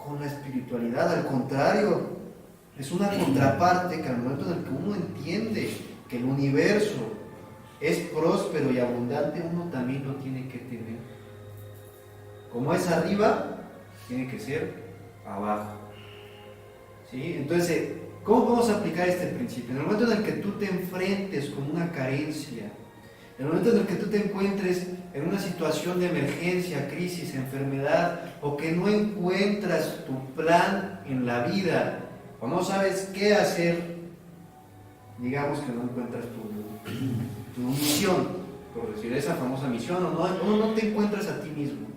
con la espiritualidad. Al contrario, es una contraparte que al momento en el que uno entiende que el universo es próspero y abundante, uno también lo tiene que tener. Como es arriba, tiene que ser abajo. ¿Sí? Entonces, ¿cómo vamos a aplicar este principio? En el momento en el que tú te enfrentes con una carencia, en el momento en el que tú te encuentres en una situación de emergencia, crisis, enfermedad, o que no encuentras tu plan en la vida, o no sabes qué hacer, digamos que no encuentras tu misión, por decir esa famosa misión, o no te encuentras a ti mismo.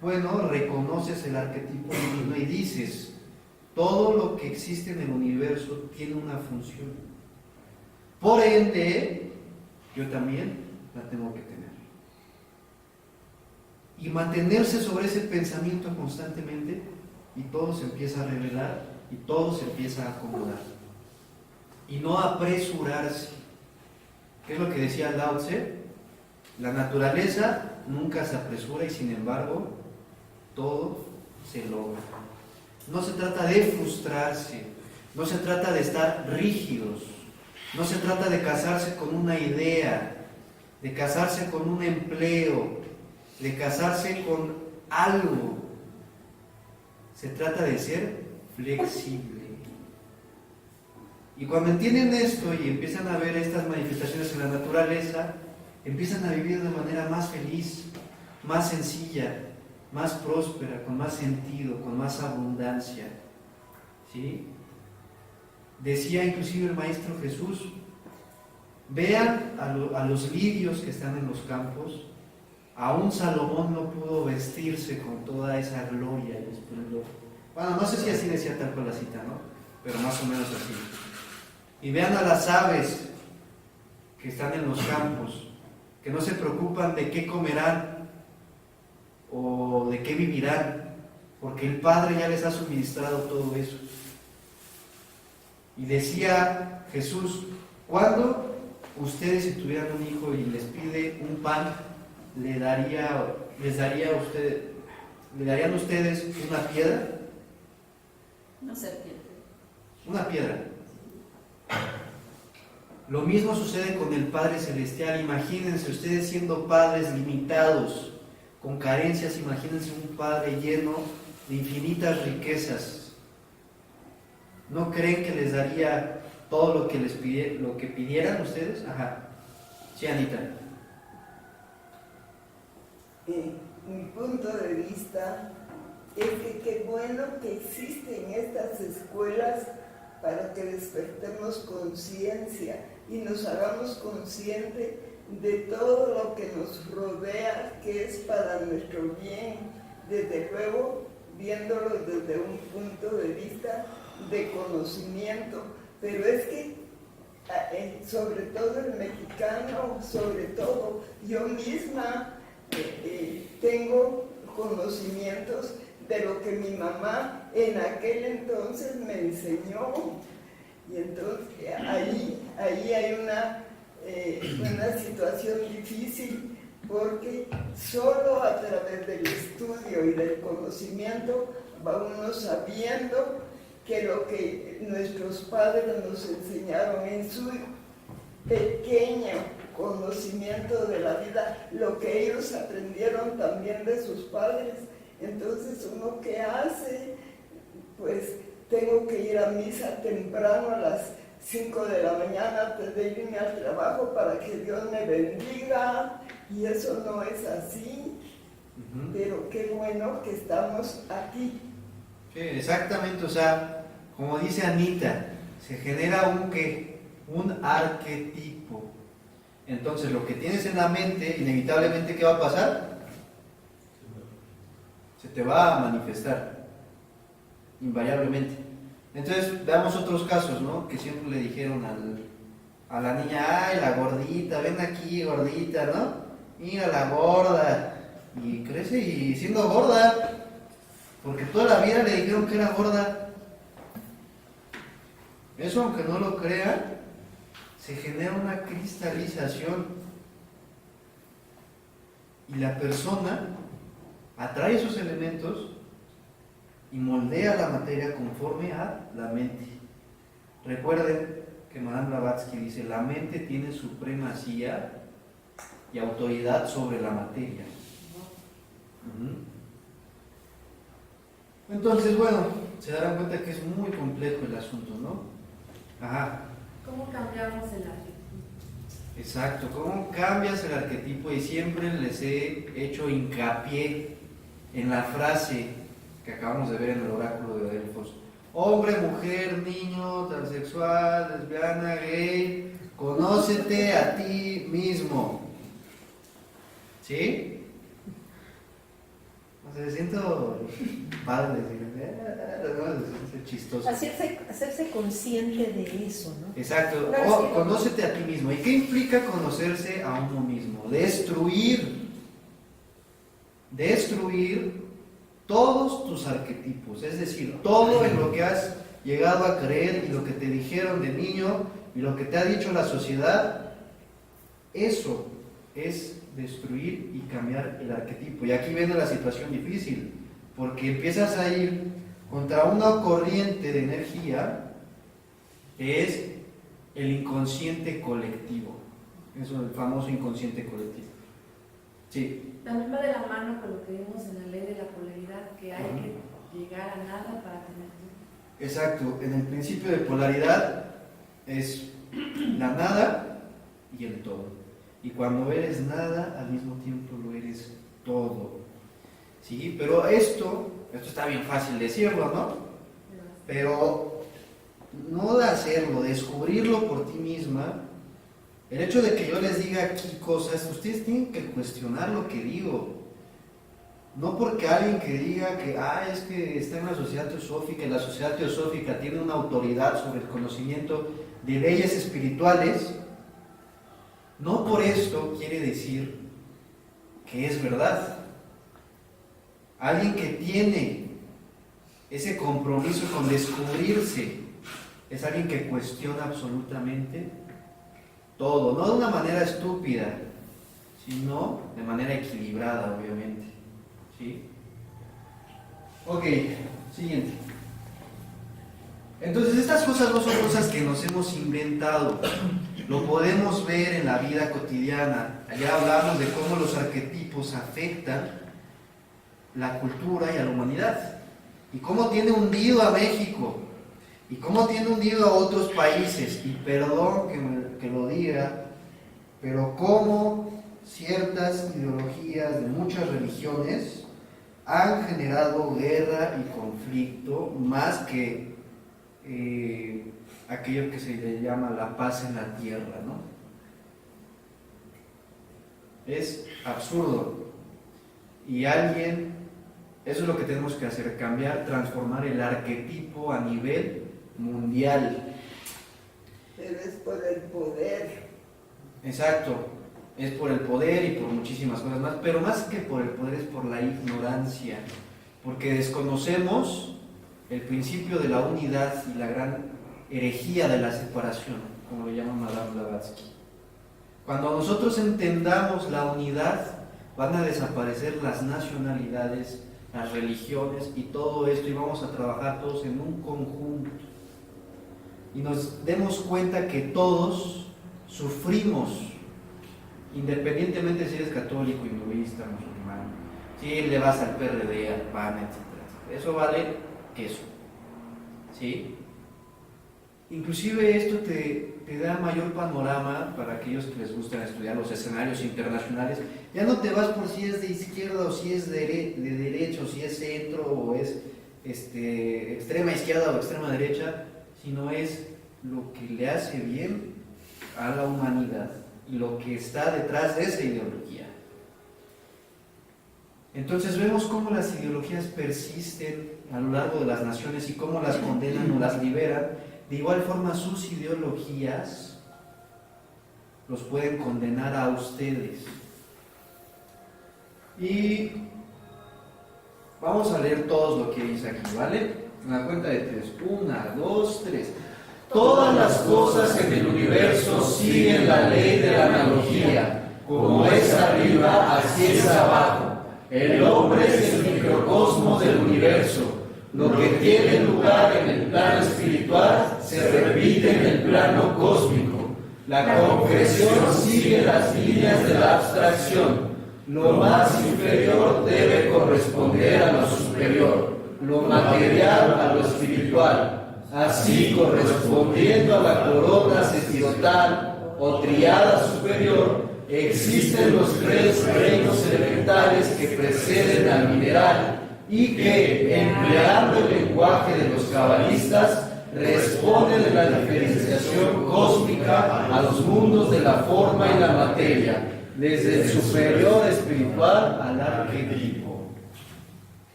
Bueno, reconoces el arquetipo divino y dices, todo lo que existe en el universo tiene una función. Por ende, yo también la tengo que tener. Y mantenerse sobre ese pensamiento constantemente, y todo se empieza a revelar, y todo se empieza a acomodar. Y no apresurarse. ¿Qué es lo que decía Lao Tse? La naturaleza nunca se apresura y sin embargo todo se logra. No se trata de frustrarse, no se trata de estar rígidos, no se trata de casarse con una idea, de casarse con un empleo, de casarse con algo. Se trata de ser flexible. Y cuando entienden esto y empiezan a ver estas manifestaciones en la naturaleza, empiezan a vivir de manera más feliz, más sencilla, más próspera, con más sentido, con más abundancia. ¿Sí? Decía inclusive el Maestro Jesús, vean a los lirios que están en los campos, aún Salomón no pudo vestirse con toda esa gloria y esplendor. Bueno, no sé si así decía tal cual la cita, ¿no? Pero más o menos así. Y vean a las aves que están en los campos, que no se preocupan de qué comerán o de qué vivirán, porque el Padre ya les ha suministrado todo eso. Y decía Jesús, ¿cuándo ustedes, si tuvieran un hijo y les pide un pan, le darían ustedes una piedra? Una serpiente. Una piedra. Lo mismo sucede con el Padre Celestial. Imagínense ustedes siendo padres limitados, con carencias, imagínense un Padre lleno de infinitas riquezas. ¿No creen que les daría todo lo que pidieran ustedes? Ajá. Sí, Anita. Mi punto de vista es que qué bueno que existen estas escuelas para que despertemos conciencia y nos hagamos conscientes de todo lo que nos rodea, que es para nuestro bien, desde luego viéndolo desde un punto de vista de conocimiento, pero es que sobre todo el mexicano, sobre todo yo misma tengo conocimientos de lo que mi mamá en aquel entonces me enseñó, y entonces ahí hay una situación difícil, porque solo a través del estudio y del conocimiento va uno sabiendo que lo que nuestros padres nos enseñaron en su pequeño conocimiento de la vida, lo que ellos aprendieron también de sus padres. Entonces, ¿uno qué hace? Pues tengo que ir a misa temprano a las 5 de la mañana antes de irme al trabajo para que Dios me bendiga, y eso no es así. Pero qué bueno que estamos aquí. Sí, exactamente, o sea, como dice Anita, se genera un arquetipo. Entonces, lo que tienes en la mente, inevitablemente, ¿qué va a pasar? Se te va a manifestar, invariablemente. Entonces, veamos otros casos, ¿no? Que siempre le dijeron a la niña, ay, la gordita, ven aquí, gordita, ¿no? Mira la gorda. Y crece y siendo gorda, porque toda la vida le dijeron que era gorda. Eso, aunque no lo crean, se genera una cristalización. Y la persona atrae esos elementos y moldea la materia conforme a la mente. Recuerden que Madame Blavatsky dice, la mente tiene supremacía y autoridad sobre la materia. Entonces, bueno, se darán cuenta que es muy complejo el asunto, ¿no? Ajá. ¿Cómo cambiamos el arquetipo? Exacto, ¿cómo cambias el arquetipo? Y siempre les he hecho hincapié en la frase que acabamos de ver en el oráculo de Delfos. Hombre, mujer, niño, transexual, lesbiana, gay, conócete a ti mismo. ¿Sí? O sea, me siento padre, es chistoso. Hacerse consciente de eso, ¿no? Exacto, conócete a ti mismo. ¿Y qué implica conocerse a uno mismo? Destruir todos tus arquetipos, es decir, todo en lo que has llegado a creer y lo que te dijeron de niño y lo que te ha dicho la sociedad, eso es destruir y cambiar el arquetipo. Y aquí viene la situación difícil, porque empiezas a ir contra una corriente de energía que es el inconsciente colectivo. Eso es el famoso inconsciente colectivo. Sí. También va de la mano con lo que vimos en la ley de la polaridad, que hay que llegar a nada para tener todo. Exacto, en el principio de polaridad es la nada y el todo. Y cuando eres nada, al mismo tiempo lo eres todo. ¿Sí? Pero esto está bien fácil decirlo, ¿no? Pero no de hacerlo, descubrirlo por ti misma. El hecho de que yo les diga aquí cosas, ustedes tienen que cuestionar lo que digo. No porque alguien que diga que es que está en una sociedad teosófica y la sociedad teosófica tiene una autoridad sobre el conocimiento de leyes espirituales, no por esto quiere decir que es verdad. Alguien que tiene ese compromiso con descubrirse es alguien que cuestiona absolutamente todo, no de una manera estúpida, sino de manera equilibrada, obviamente. ¿Sí? Ok, siguiente. Entonces, estas cosas no son cosas que nos hemos inventado. Lo podemos ver en la vida cotidiana. Allá hablamos de cómo los arquetipos afectan la cultura y a la humanidad. Y cómo tiene hundido a México. Y cómo tiene hundido a otros países. Y perdón que lo diga, pero cómo ciertas ideologías de muchas religiones han generado guerra y conflicto más que aquello que se le llama la paz en la tierra, ¿no? Es absurdo. Y eso es lo que tenemos que hacer, cambiar, transformar el arquetipo a nivel mundial. Pero es por el poder. Exacto, es por el poder y por muchísimas cosas más, pero más que por el poder es por la ignorancia, porque desconocemos el principio de la unidad y la gran herejía de la separación, como lo llama Madame Blavatsky. Cuando nosotros entendamos la unidad, van a desaparecer las nacionalidades, las religiones y todo esto, y vamos a trabajar todos en un conjunto. Y nos demos cuenta que todos sufrimos, independientemente si eres católico, hinduista, musulmán, si le vas al PRD, al PAN, etc. Eso vale queso, ¿sí? Inclusive esto te da mayor panorama para aquellos que les gustan estudiar los escenarios internacionales. Ya no te vas por si es de izquierda o si es de derecha, o si es centro o es extrema izquierda o extrema derecha, sino es lo que le hace bien a la humanidad y lo que está detrás de esa ideología. Entonces vemos cómo las ideologías persisten a lo largo de las naciones y cómo las condenan o las liberan. De igual forma, sus ideologías los pueden condenar a ustedes. Y vamos a leer todos lo que dice aquí, ¿vale? En la cuenta de 3. 1, 2, 3. Todas las cosas en el universo siguen la ley de la analogía. Como es arriba, así es abajo. El hombre es el microcosmos del universo. Lo que tiene lugar en el plano espiritual se repite en el plano cósmico. La concreción sigue las líneas de la abstracción. Lo más inferior debe corresponder a lo superior, lo material a lo espiritual. Así, correspondiendo a la corona sessiotal o triada superior, existen los 3 reinos elementales que preceden al mineral y que, empleando el lenguaje de los cabalistas, responden en la diferenciación cósmica a los mundos de la forma y la materia, desde el superior espiritual al arquetipo.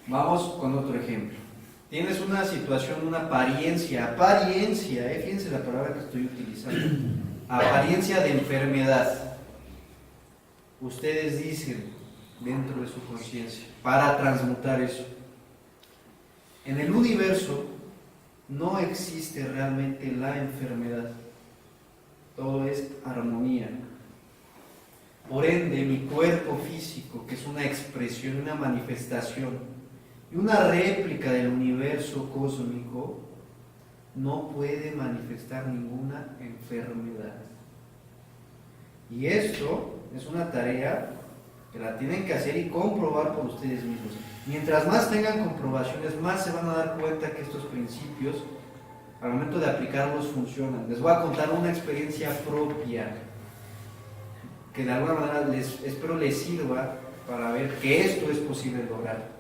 Vamos con otro ejemplo. Tienes una situación, una apariencia, fíjense la palabra que estoy utilizando, apariencia de enfermedad. Ustedes dicen dentro de su conciencia, para transmutar eso. En el universo no existe realmente la enfermedad, todo es armonía. Por ende, mi cuerpo físico, que es una expresión, una manifestación y una réplica del universo cósmico, no puede manifestar ninguna enfermedad. Y esto es una tarea que la tienen que hacer y comprobar por ustedes mismos. Mientras más tengan comprobaciones, más se van a dar cuenta que estos principios, al momento de aplicarlos, funcionan. Les voy a contar una experiencia propia que de alguna manera espero les sirva para ver que esto es posible lograr.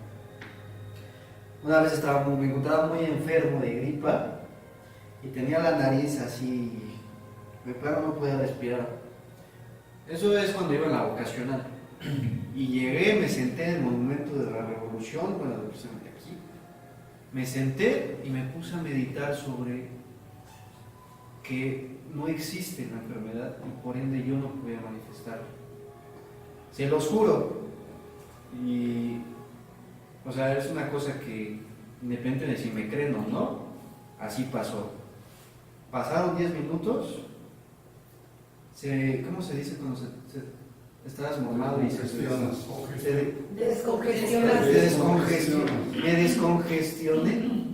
Una vez me encontraba muy enfermo de gripa y tenía la nariz así, de plano no podía respirar. Eso es cuando iba en la vocacional. Y llegué, me senté en el Monumento de la Revolución, bueno, precisamente aquí. Me senté y me puse a meditar sobre que no existe la enfermedad y por ende yo no podía manifestarla. Se los juro. Y, o sea, es una cosa que, independiente de si me creen o no, así pasó. Pasaron 10 minutos. ¿Cómo se dice cuando estás mormado y me descongestioné?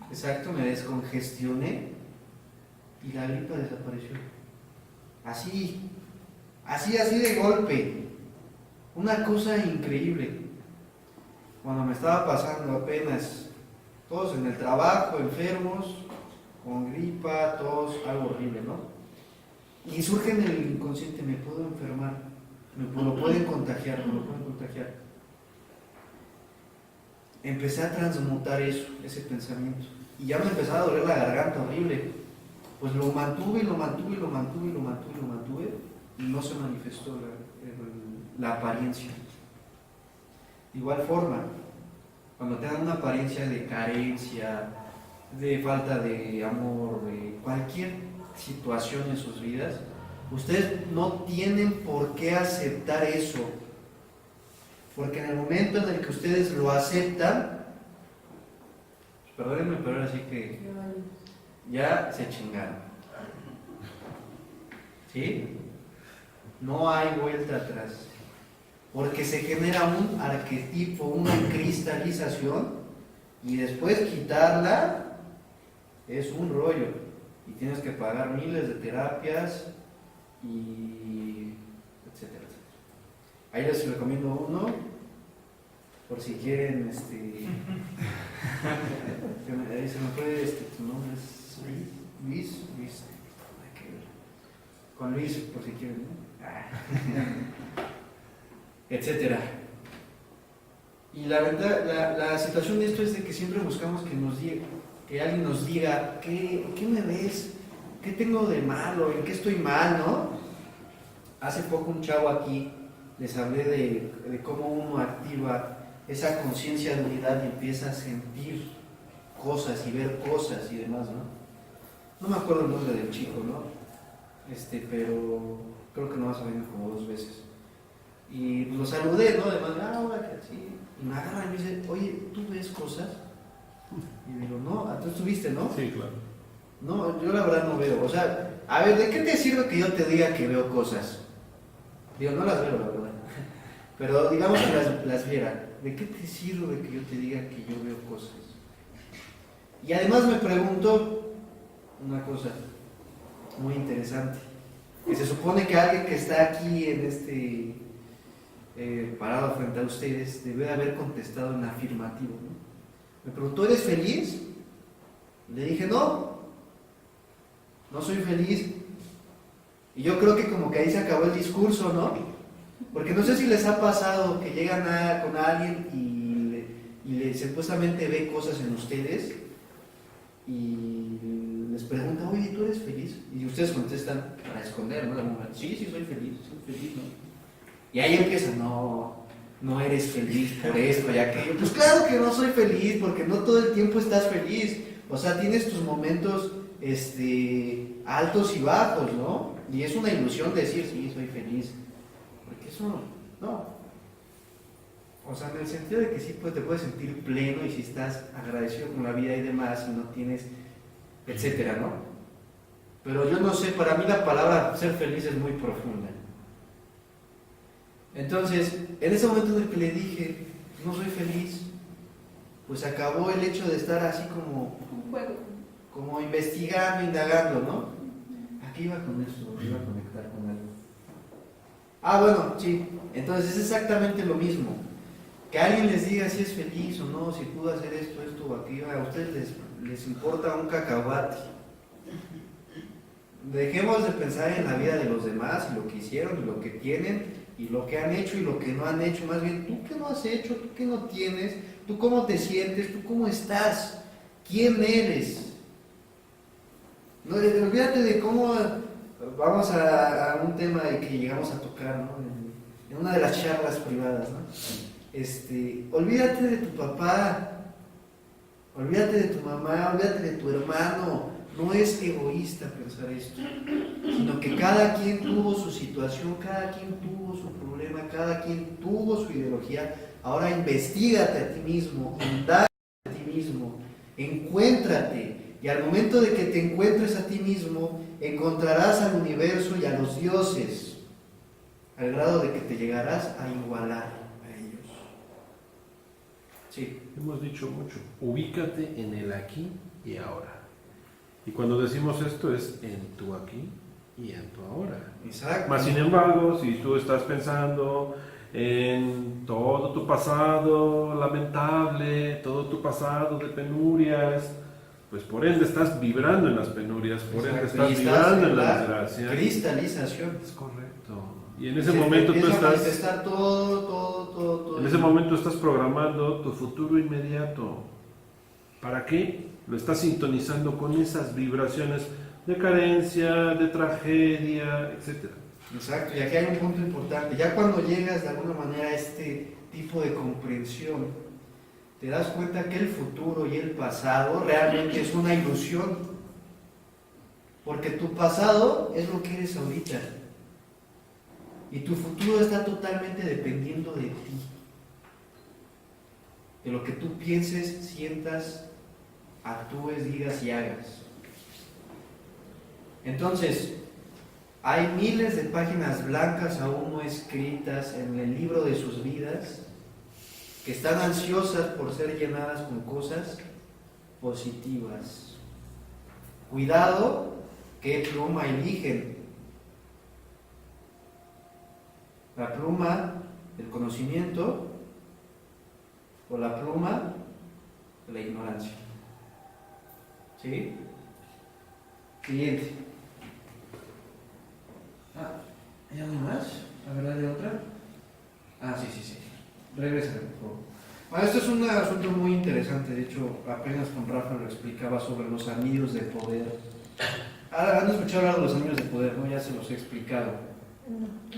Exacto, me descongestioné y la gripa desapareció. Así de golpe. Una cosa increíble. Cuando me estaba pasando apenas, todos en el trabajo, enfermos, con gripa, tos, algo horrible, ¿no? Y surge en el inconsciente, me puedo enfermar, lo pueden contagiar. Empecé a transmutar ese pensamiento. Y ya me empezaba a doler la garganta horrible. Pues lo mantuve y no se manifestó la apariencia. De igual forma, cuando tengan una apariencia de carencia, de falta de amor, de cualquier situación en sus vidas, ustedes no tienen por qué aceptar eso, porque en el momento en el que ustedes lo aceptan, perdónenme, pero ahora sí que ya se chingaron, ¿sí? No hay vuelta atrás, porque se genera un arquetipo, una cristalización, y después quitarla es un rollo. Y tienes que pagar miles de terapias y etcétera. Ahí les recomiendo uno, por si quieren, se me fue tu nombre es Luis, con Luis, por si quieren, ¿no? Etcétera. Y la verdad, la situación de esto es de que siempre buscamos que alguien nos diga, ¿qué me ves? ¿Qué tengo de malo? ¿En qué estoy mal, no? Hace poco un chavo aquí les hablé de cómo uno activa esa conciencia de unidad y empieza a sentir cosas y ver cosas y demás, ¿no? No me acuerdo el nombre del chico, ¿no? Pero creo que no vas a venir como 2 veces. Y lo saludé, ¿no? Además, hola, que así. Y me agarra y me dice, oye, ¿tú ves cosas? Y digo, no, tú estuviste, ¿no? Sí, claro. No, yo la verdad no veo. O sea, a ver, ¿de qué te sirve que yo te diga que veo cosas? Digo, no las veo, la verdad. pero digamos que las viera. ¿De qué te sirve que yo te diga que yo veo cosas? Y además me pregunto una cosa muy interesante, que se supone que alguien que está aquí en este parado frente a ustedes debe haber contestado en afirmativo, ¿no? Me preguntó, ¿eres feliz? Le dije, no soy feliz. Y yo creo que como que ahí se acabó el discurso, ¿no? Porque no sé si les ha pasado que llegan con alguien y supuestamente ve cosas en ustedes y les pregunta, oye, ¿tú eres feliz? Y ustedes contestan para esconder, ¿no? La mujer, sí, soy feliz, ¿no? Y ahí empiezan, no eres feliz por esto y aquello. Pues claro que no soy feliz, porque no todo el tiempo estás feliz. O sea, tienes tus momentos altos y bajos, ¿no? Y es una ilusión decir, sí, soy feliz. Porque eso no. O sea, en el sentido de que sí, pues te puedes sentir pleno y si estás agradecido con la vida y demás y no tienes, etcétera, ¿no? Pero yo no sé, para mí la palabra ser feliz es muy profunda. Entonces, en ese momento en el que le dije, no soy feliz, pues acabó el hecho de estar así como investigando, indagando, ¿no? ¿A qué iba con eso? Iba a conectar con algo. Ah, bueno, sí. Entonces es exactamente lo mismo. Que alguien les diga si es feliz o no, si pudo hacer esto o aquello, a ustedes les importa un cacahuate. Dejemos de pensar en la vida de los demás y lo que hicieron y lo que tienen y lo que han hecho y lo que no han hecho. Más bien, tú qué no has hecho, tú qué no tienes, tú cómo te sientes, tú cómo estás, quién eres. No, olvídate de cómo vamos a un tema que llegamos a tocar, ¿no? En una de las charlas privadas, ¿no? Olvídate de tu papá, olvídate de tu mamá, olvídate de tu hermano. No es egoísta pensar esto, sino que cada quien tuvo su situación, cada quien tuvo su problema, cada quien tuvo su ideología. Ahora investígate a ti mismo, indágate a ti mismo, encuéntrate, y al momento de que te encuentres a ti mismo, encontrarás al universo y a los dioses, al grado de que te llegarás a igualar a ellos. Sí. Hemos dicho mucho, ubícate en el aquí y ahora. Y cuando decimos esto es en tu aquí y en tu ahora. Exacto. Más sin embargo, si tú estás pensando en todo tu pasado lamentable, todo tu pasado de penurias, pues por ende estás vibrando en las penurias, por ende estás vibrando en la desgracia. Cristalización. Es correcto. Y en ese momento tú estás... todo. En ese momento estás programando tu futuro inmediato. ¿Para qué? Lo estás sintonizando con esas vibraciones de carencia, de tragedia, etc. Exacto, y aquí hay un punto importante. Ya cuando llegas de alguna manera a este tipo de comprensión, te das cuenta que el futuro y el pasado realmente es una ilusión. Porque tu pasado es lo que eres ahorita. Y tu futuro está totalmente dependiendo de ti. De lo que tú pienses, sientas, actúes, digas y hagas. Entonces, hay miles de páginas blancas aún no escritas en el libro de sus vidas que están ansiosas por ser llenadas con cosas positivas. Cuidado, qué pluma eligen. La pluma del conocimiento o la pluma de la ignorancia. ¿Sí? Siguiente. ¿Hay algo más? ¿Habrá de otra? Sí. Regresa, por favor. Bueno, esto es un asunto muy interesante. De hecho, apenas con Rafa lo explicaba sobre los anillos de poder. ¿Han escuchado hablar de los anillos de poder? ¿No? Ya se los he explicado.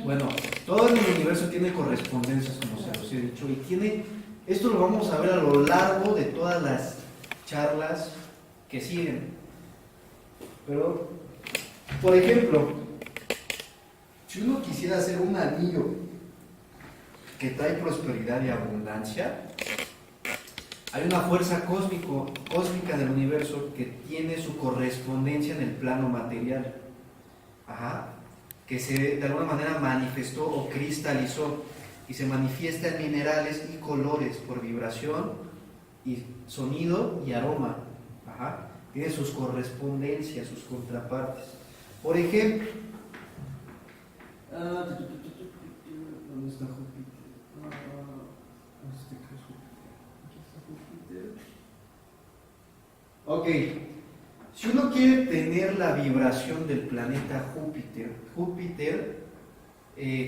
Bueno, todo el universo tiene correspondencias, como se los he dicho, y esto lo vamos a ver a lo largo de todas las charlas que siguen. Pero, por ejemplo, si uno quisiera hacer un anillo que trae prosperidad y abundancia, hay una fuerza cósmica del universo que tiene su correspondencia en el plano material. Que se de alguna manera manifestó o cristalizó. y se manifiesta en minerales y colores por vibración y sonido y aroma. Ajá. Tiene sus correspondencias, sus contrapartes. Por ejemplo, ¿dónde está Júpiter? Ok, si uno quiere tener la vibración del planeta Júpiter, Júpiter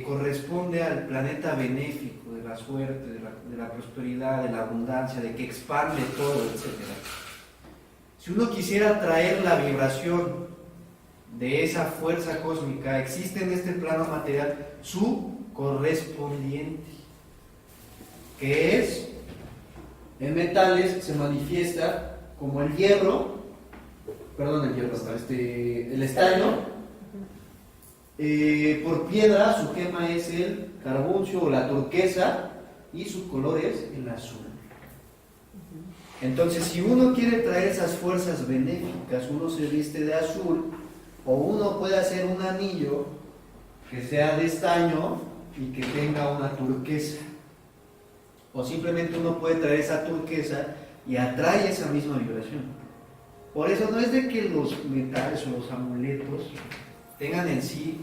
corresponde al planeta benéfico, de la suerte, de la prosperidad, de la abundancia, de que expande todo, etc. Si uno quisiera traer la vibración de esa fuerza cósmica, existe en este plano material su correspondiente, que es, en metales se manifiesta como el hierro, el estaño. Por piedra su gema es el carbuncio o la turquesa y su color es el azul. Entonces, si uno quiere traer esas fuerzas benéficas, uno se viste de azul, o uno puede hacer un anillo que sea de estaño y que tenga una turquesa, o simplemente uno puede traer esa turquesa y atrae esa misma vibración. Por eso no es de que los metales o los amuletos tengan en sí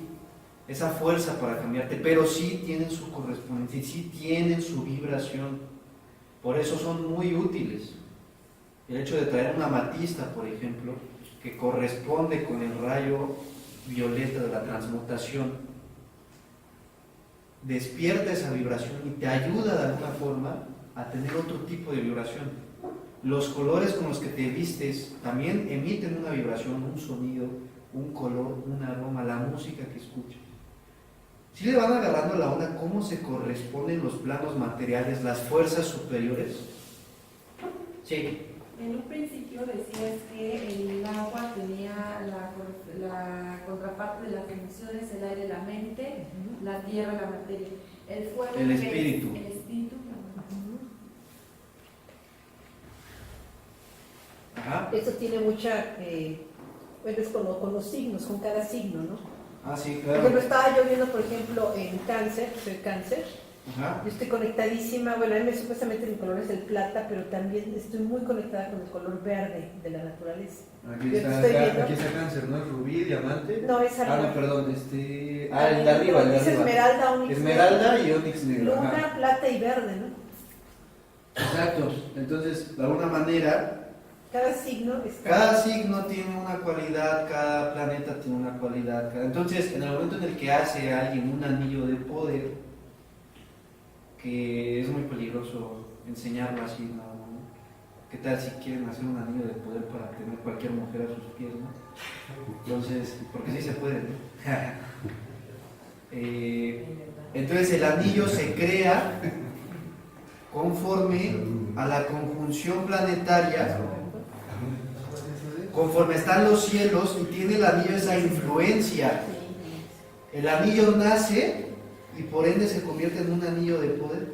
esa fuerza para cambiarte, pero sí tienen su correspondencia, sí tienen su vibración. Por eso son muy útiles. El hecho de traer una amatista, por ejemplo, que corresponde con el rayo violeta de la transmutación, despierta esa vibración y te ayuda de alguna forma a tener otro tipo de vibración. Los colores con los que te vistes también emiten una vibración, un sonido, un color, un aroma, la música que escuchas. ¿Sí le van agarrando la onda cómo se corresponden los planos materiales, las fuerzas superiores? Sí. En un principio decías que el agua tenía la contraparte de las emociones, el aire, la mente, la tierra, la materia. El fuego, El espíritu. El espíritu. Ajá. Eso tiene mucha, bueno, es con los signos, con cada signo, ¿no? Ah, sí, Por claro. ejemplo, estaba yo viendo, por ejemplo, en cáncer, soy cáncer, Ajá. yo estoy conectadísima, bueno, a mí supuestamente mi color es el plata, pero también estoy muy conectada con el color verde de la naturaleza. Aquí Yo está, estoy viendo. aquí está cáncer, ¿no? Rubí, diamante. No, es arriba. No, perdón, el de arriba, el de Es arriba. esmeralda, onix Esmeralda y onix negro. luna, Ajá. plata y verde, ¿no? Exacto. Entonces, de alguna manera, Cada signo está... cada signo tiene una cualidad, cada planeta tiene una cualidad. Entonces, en el momento en el que hace alguien un anillo de poder, que es muy peligroso enseñarlo así, ¿no? ¿Qué tal si quieren hacer un anillo de poder para tener cualquier mujer a sus pies, ¿no? Entonces, porque sí se puede, ¿no? Entonces el anillo se crea conforme a la conjunción planetaria, conforme están los cielos, y tiene el anillo esa influencia. El anillo nace y por ende se convierte en un anillo de poder.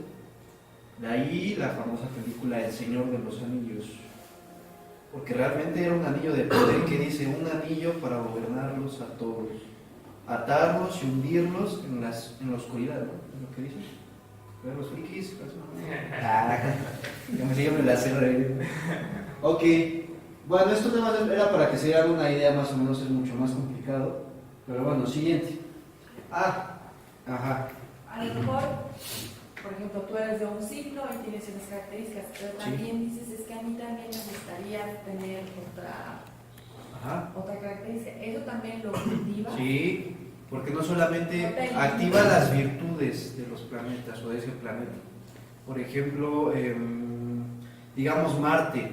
De ahí la famosa película El Señor de los Anillos, porque realmente era un anillo de poder que dice un anillo para gobernarlos a todos, atarlos y hundirlos en la oscuridad, ¿no? ¿Es lo que dice? Los frikis, yo me la sé. Ok, bueno, esto nada más era para que se haga una idea, más o menos es mucho más complicado, pero bueno, siguiente. Ajá. A lo mejor, por ejemplo, tú eres de un signo y tienes unas características, pero también dices, es que a mí también me gustaría tener otra característica. ¿Eso también lo cultiva? Sí, porque no solamente activa las virtudes de los planetas o de ese planeta. Por ejemplo, digamos Marte.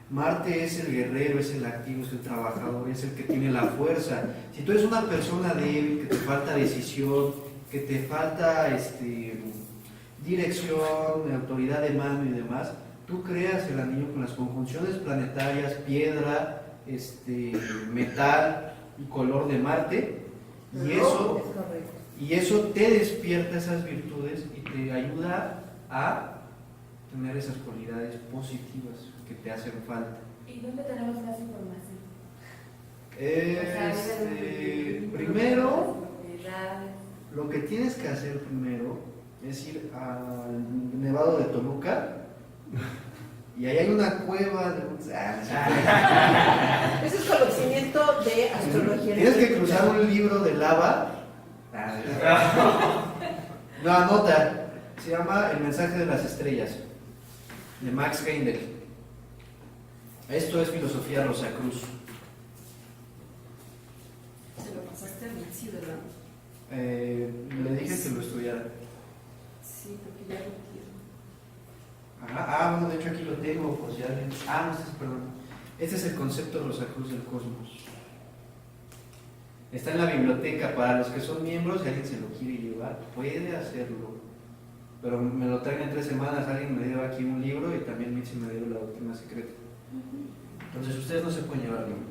Marte es el guerrero, es el activo, es el trabajador, es el que tiene la fuerza. Si tú eres una persona débil, que te falta decisión, que te falta dirección, autoridad de mano y demás, tú creas el anillo con las conjunciones planetarias, piedra, metal y color de Marte, y eso te despierta esas virtudes y te ayuda a tener esas cualidades positivas que te hacen falta. ¿Y dónde tenemos más información? Primero, lo que tienes que hacer primero es ir al Nevado de Toluca y ahí hay una cueva de... Ese es conocimiento de astrología. Tienes que cruzar un libro de lava. No, anota. Se llama El mensaje de las estrellas, de Max Heindel. Esto es filosofía Rosacruz. Se lo pasaste a Mitzi, ¿verdad? Le dije que lo estudiara. Sí, porque ya lo quiero. Ajá. Bueno, de hecho aquí lo tengo, pues ya. No, perdón. Este es el concepto Rosacruz del cosmos. Está en la biblioteca. Para los que son miembros, si alguien se lo quiere llevar, puede hacerlo. Pero me lo traen en 3 semanas. Alguien me dio aquí un libro y también Mitzi me dio La Última Secreta. Entonces ustedes no se pueden llevar libro.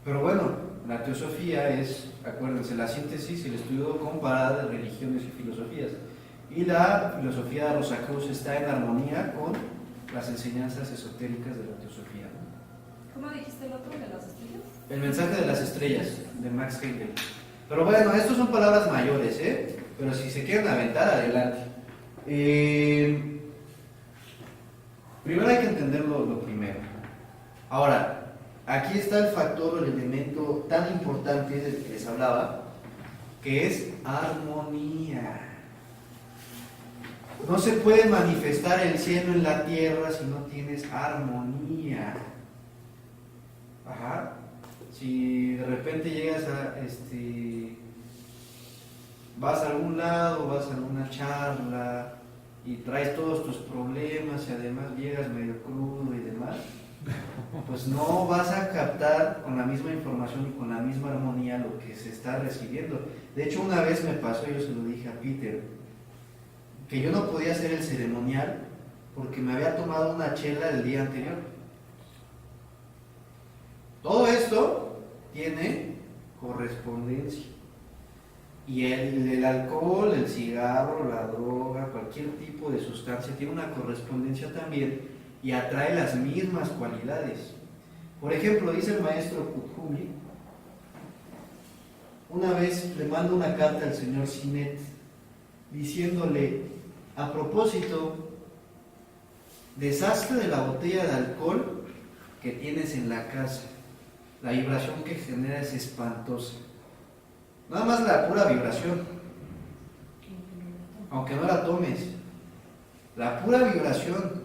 Pero bueno, la teosofía es, acuérdense, la síntesis y el estudio comparado de religiones y filosofías. Y la filosofía de Rosacruz está en armonía con las enseñanzas esotéricas de la teosofía, ¿no? ¿Cómo dijiste el otro de las estrellas? El mensaje de las estrellas, de Max Heindel. Pero bueno, estos son palabras mayores, ¿eh? Pero si se quieren aventar, adelante. Primero hay que entender lo primero. Ahora, aquí está el factor o el elemento tan importante del que les hablaba, que es armonía. No se puede manifestar el cielo en la tierra si no tienes armonía. Ajá. Si de repente llegas vas a algún lado, vas a alguna charla y traes todos tus problemas y además llegas medio crudo y demás, pues no vas a captar con la misma información y con la misma armonía lo que se está recibiendo. De hecho, una vez me pasó, yo se lo dije a Peter, que yo no podía hacer el ceremonial porque me había tomado una chela el día anterior. Todo esto tiene correspondencia. Y el alcohol, el cigarro, la droga, cualquier tipo de sustancia tiene una correspondencia también y atrae las mismas cualidades. Por ejemplo, dice el maestro Kuthumi, una vez le manda una carta al señor Sinet diciéndole, a propósito, deshazte de la botella de alcohol que tienes en la casa. La vibración que genera es espantosa. Nada más la pura vibración, aunque no la tomes, la pura vibración.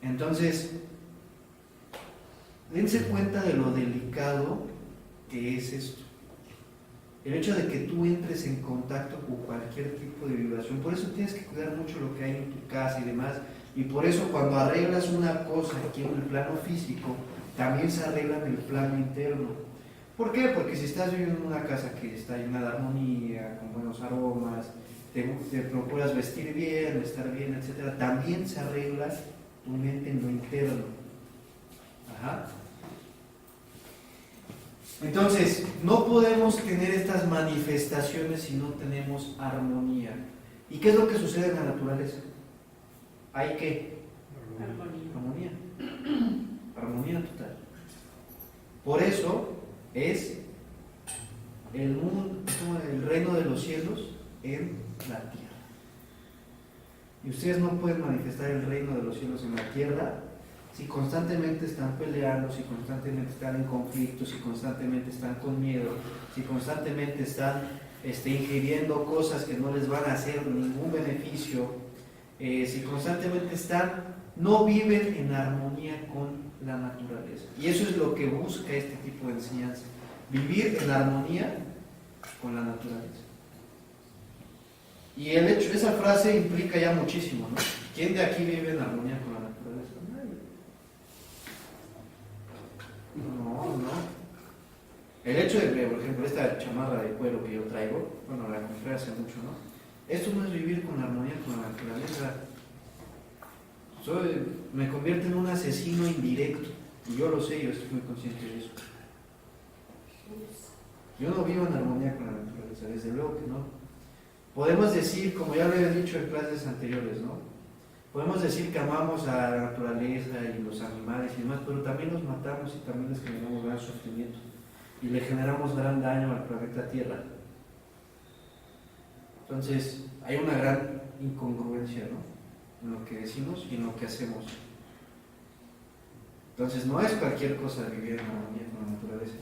Entonces, dense cuenta de lo delicado que es esto. El hecho de que tú entres en contacto con cualquier tipo de vibración, por eso tienes que cuidar mucho lo que hay en tu casa y demás. Y por eso cuando arreglas una cosa aquí en el plano físico, también se arregla en el plano interno. ¿Por qué? Porque si estás viviendo en una casa que está llena de armonía, con buenos aromas, te procuras vestir bien, estar bien, etc., también se arregla tu mente en lo interno. Ajá. Entonces, no podemos tener estas manifestaciones si no tenemos armonía. ¿Y qué es lo que sucede en la naturaleza? ¿Hay qué? Armonía. Armonía total. Por eso es el reino de los cielos en la tierra. Y ustedes no pueden manifestar el reino de los cielos en la tierra si constantemente están peleando, si constantemente están en conflicto, si constantemente están con miedo, si constantemente están ingiriendo cosas que no les van a hacer ningún beneficio, si constantemente no viven en armonía con la naturaleza. Y eso es lo que busca este tipo de enseñanza, vivir en armonía con la naturaleza. Y el hecho, esa frase implica ya muchísimo, ¿no? ¿Quién de aquí vive en armonía con la naturaleza? No. El hecho de que, por ejemplo, esta chamarra de cuero que yo traigo, bueno, la compré hace mucho, ¿no? Esto no es vivir con armonía con la naturaleza. Me convierte en un asesino indirecto, y yo lo sé, yo estoy muy consciente de eso. Yo no vivo en armonía con la naturaleza, desde luego que no. Podemos decir, como ya lo he dicho en clases anteriores, ¿no? Podemos decir que amamos a la naturaleza y los animales y demás, pero también los matamos y también les generamos gran sufrimiento. y le generamos gran daño al planeta Tierra. Entonces, hay una gran incongruencia, ¿no?, en lo que decimos y en lo que hacemos. Entonces, no es cualquier cosa vivir en armonía con la naturaleza.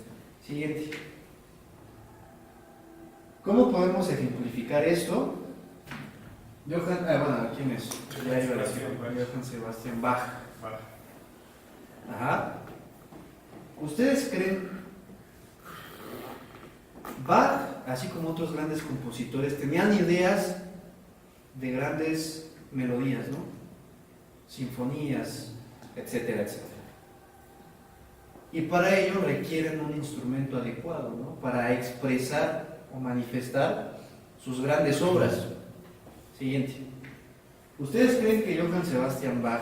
Siguiente. ¿Cómo podemos ejemplificar esto? ¿Quién es? Johann Sebastian Bach. Ajá. ¿Ustedes creen? Bach, así como otros grandes compositores, tenían ideas de grandes melodías, ¿no? Sinfonías, etcétera, etcétera. Y para ello requieren un instrumento adecuado, ¿no?, para expresar o manifestar sus grandes obras. Siguiente. ¿Ustedes creen que Johann Sebastian Bach,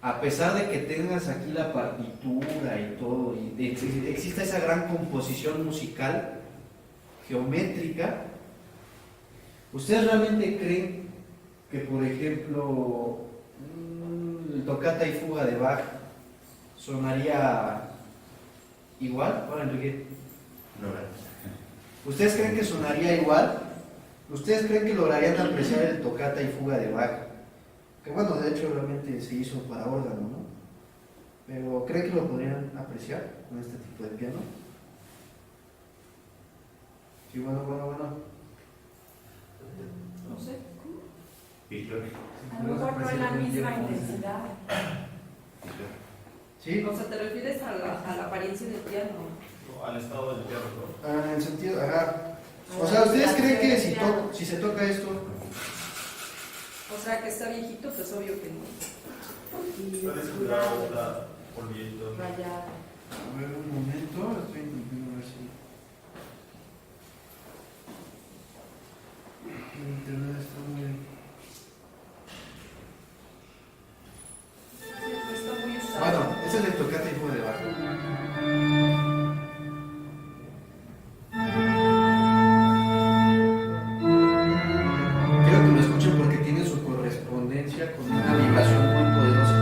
a pesar de que tengas aquí la partitura y todo, y exista esa gran composición musical, geométrica, ¿ustedes realmente creen que, por ejemplo, el Toccata y Fuga de Bach sonaría igual? Ahora, Enrique. ¿Ustedes creen que sonaría igual? ¿Ustedes creen que lograrían apreciar el Toccata y Fuga de Bach? Que bueno, de hecho realmente se hizo para órgano, ¿no? Pero ¿creen que lo podrían apreciar con este tipo de piano? Sí, bueno. No sé. Víctor. A lo mejor no es la misma intensidad. ¿Sí? O sea, ¿te refieres a la apariencia del piano? Al estado del piano, ¿no? En el sentido, ajá. O sea, ¿ustedes creen que si se toca esto? O sea, que está viejito, pues obvio que no. Y Puedes cuidado, cuidar, está polvito. rayado. A ver, un momento, estoy intentando ver si... El internet está muy... Está muy usado. Bueno, ese es el Toccata y Fuga de Bach. Quiero que lo escuchen porque tiene su correspondencia con una vibración muy poderosa.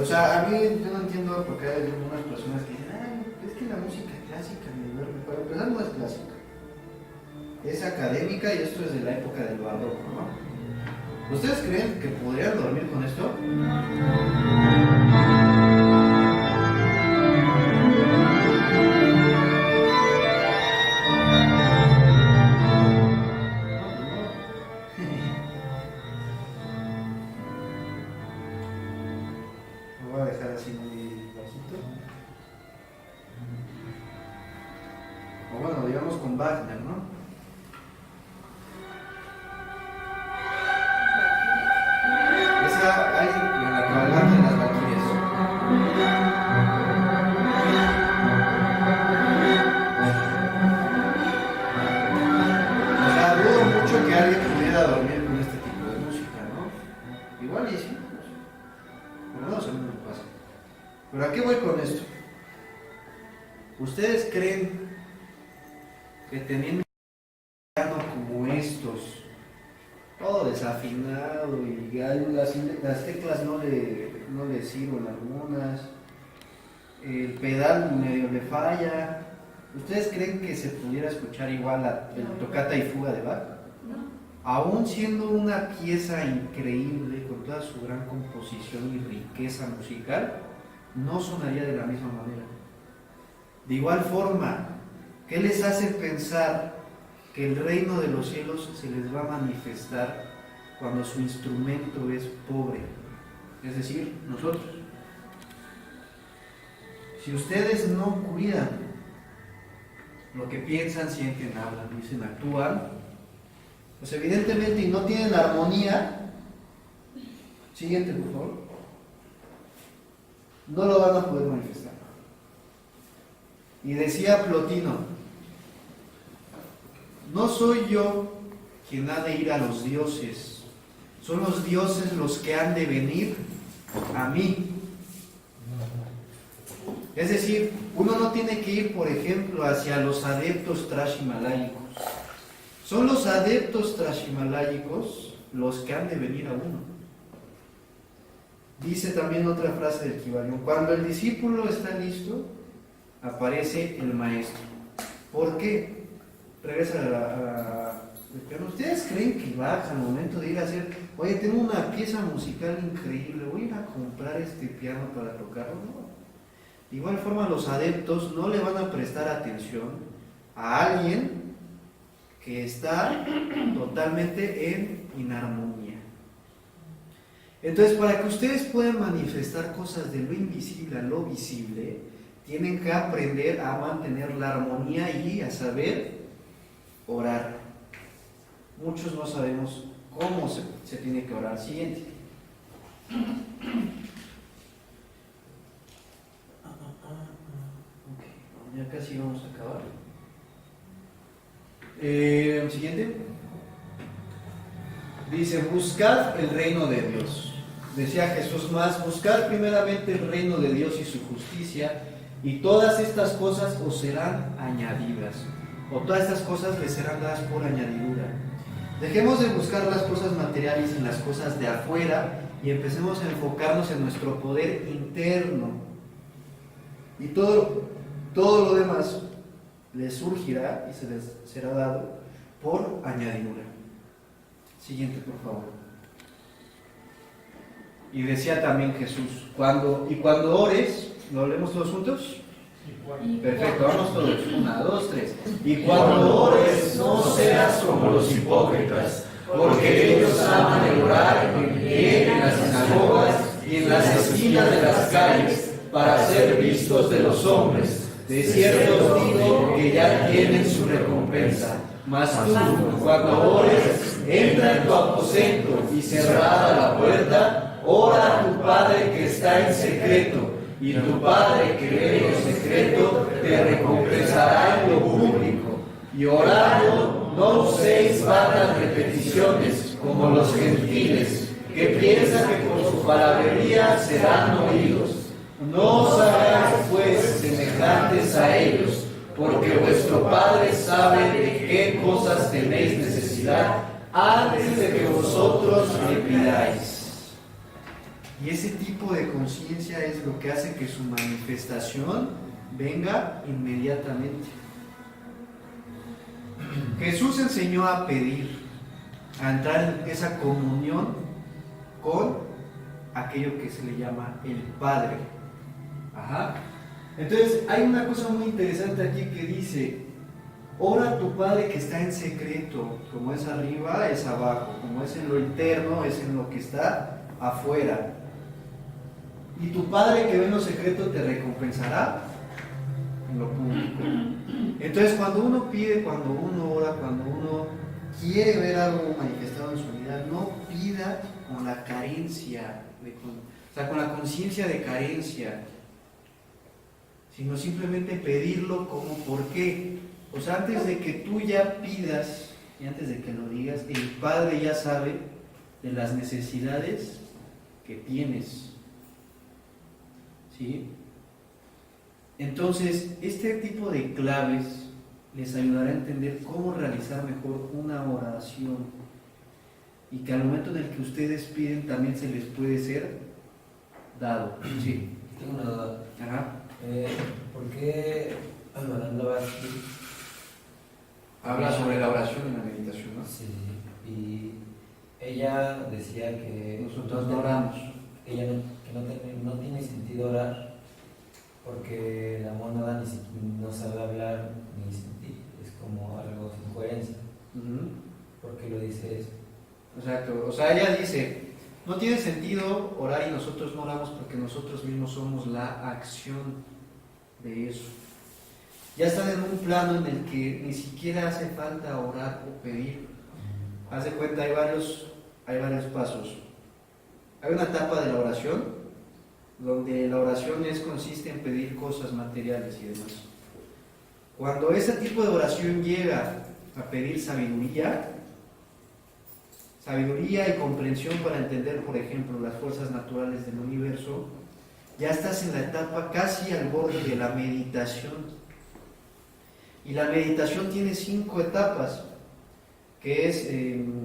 O sea, a mí yo no entiendo por qué hay algunas personas que dicen, ay, es que la música clásica me duerme. Para empezar, no es clásica. Es académica y esto es de la época del barroco, ¿no? ¿Ustedes creen que podrían dormir con esto? Lo voy a dejar así muy bajito. O bueno, digamos con Wagner, ¿no? Esa hay en la cabalgata de las Valquirias. O sea, dudo mucho que alguien pudiera dormir con este tipo de música, ¿no? Igual y sí, pues, por lo menos a mí me pasa. Pero ¿a qué voy con esto? ¿Ustedes creen que teniendo un piano como estos, todo desafinado y las teclas no le sirven algunas, el pedal medio le falla, ¿ustedes creen que se pudiera escuchar igual el Toccata y Fuga de Bach? No. aún siendo una pieza increíble, con toda su gran composición y riqueza musical, no sonaría de la misma manera. De igual forma, ¿qué les hace pensar que el reino de los cielos se les va a manifestar cuando su instrumento es pobre? Es decir, nosotros. Si ustedes no cuidan lo que piensan, sienten, hablan, dicen, actúan, pues evidentemente y no tienen armonía, siguiente por favor, no lo van a poder manifestar. Y decía Plotino, no soy yo quien ha de ir a los dioses, son los dioses los que han de venir a mí. Es decir, uno no tiene que ir, por ejemplo, hacia los adeptos trashimalayicos. Son los adeptos trashimalayicos los que han de venir a uno. Dice también otra frase del Kybalión, cuando el discípulo está listo, aparece el maestro. ¿Por qué? Regresa al piano. ¿Ustedes creen que baja al momento de ir a hacer, oye, tengo una pieza musical increíble, voy a ir a comprar este piano para tocarlo? No. De igual forma, los adeptos no le van a prestar atención a alguien que está totalmente en inarmonía. Entonces, para que ustedes puedan manifestar cosas de lo invisible a lo visible, tienen que aprender a mantener la armonía y a saber orar. Muchos no sabemos cómo se tiene que orar. Siguiente. Ya casi vamos a acabar. Siguiente. Dice, buscad el reino de Dios. Decía Jesús más, buscad primeramente el reino de Dios y su justicia, y todas estas cosas os serán añadidas. O todas estas cosas les serán dadas por añadidura. Dejemos de buscar las cosas materiales y las cosas de afuera y empecemos a enfocarnos en nuestro poder interno. Y todo lo demás les surgirá y se les será dado por añadidura. Siguiente, por favor. Y decía también Jesús, cuando ores, ¿lo leemos todos juntos? Perfecto, vamos todos. 1, 2, 3. Y cuando ores, no seas como los hipócritas, porque ellos aman el orar en pie en las sinagogas y en las esquinas de las calles, para ser vistos de los hombres. De cierto os digo que ya tienen su recompensa. Mas tú, cuando ores, entra en tu aposento y cerrada la puerta, ora a tu Padre que está en secreto, y tu Padre que ve en secreto te recompensará en lo público. Y orando, no uséis vanas repeticiones como los gentiles, que piensan que con su palabrería serán oídos. No os hagáis pues semejantes a ellos, porque vuestro Padre sabe de qué cosas tenéis necesidad antes de que vosotros le pidáis. Y ese tipo de conciencia es lo que hace que su manifestación venga inmediatamente. Jesús enseñó a pedir, a entrar en esa comunión con aquello que se le llama el Padre. Ajá. Entonces, hay una cosa muy interesante aquí que dice, ora a tu Padre que está en secreto, como es arriba, es abajo, como es en lo interno, es en lo que está afuera. Y tu Padre que ve en lo secreto te recompensará en lo público. Entonces, cuando uno pide, cuando uno ora, cuando uno quiere ver algo manifestado en su vida, no pida con la carencia, o sea, con la conciencia de carencia, sino simplemente pedirlo como por qué. O sea, antes de que tú ya pidas y antes de que lo digas, el Padre ya sabe de las necesidades que tienes. ¿Sí? Entonces, este tipo de claves les ayudará a entender cómo realizar mejor una oración y que al momento en el que ustedes piden también se les puede ser dado. ¿Sí? Tengo una duda. Ajá. ¿Por qué Habla sobre la oración en la meditación, ¿no? Sí. y ella decía que Nosotros no oramos. ella no tiene sentido orar porque la mónada no sabe hablar ni sentir, es como algo sin coherencia. Ujú. ¿Por qué lo dice eso? Exacto. O sea, ella dice, no tiene sentido orar y nosotros no oramos porque nosotros mismos somos la acción de eso. Ya están en un plano en el que ni siquiera hace falta orar o pedir. Haz de cuenta, hay varios pasos. Hay una etapa de la oración, donde la oración consiste en pedir cosas materiales y demás. Cuando ese tipo de oración llega a pedir sabiduría y comprensión para entender, por ejemplo, las fuerzas naturales del universo, ya estás en la etapa casi al borde de la meditación. Y la meditación tiene 5 etapas, que es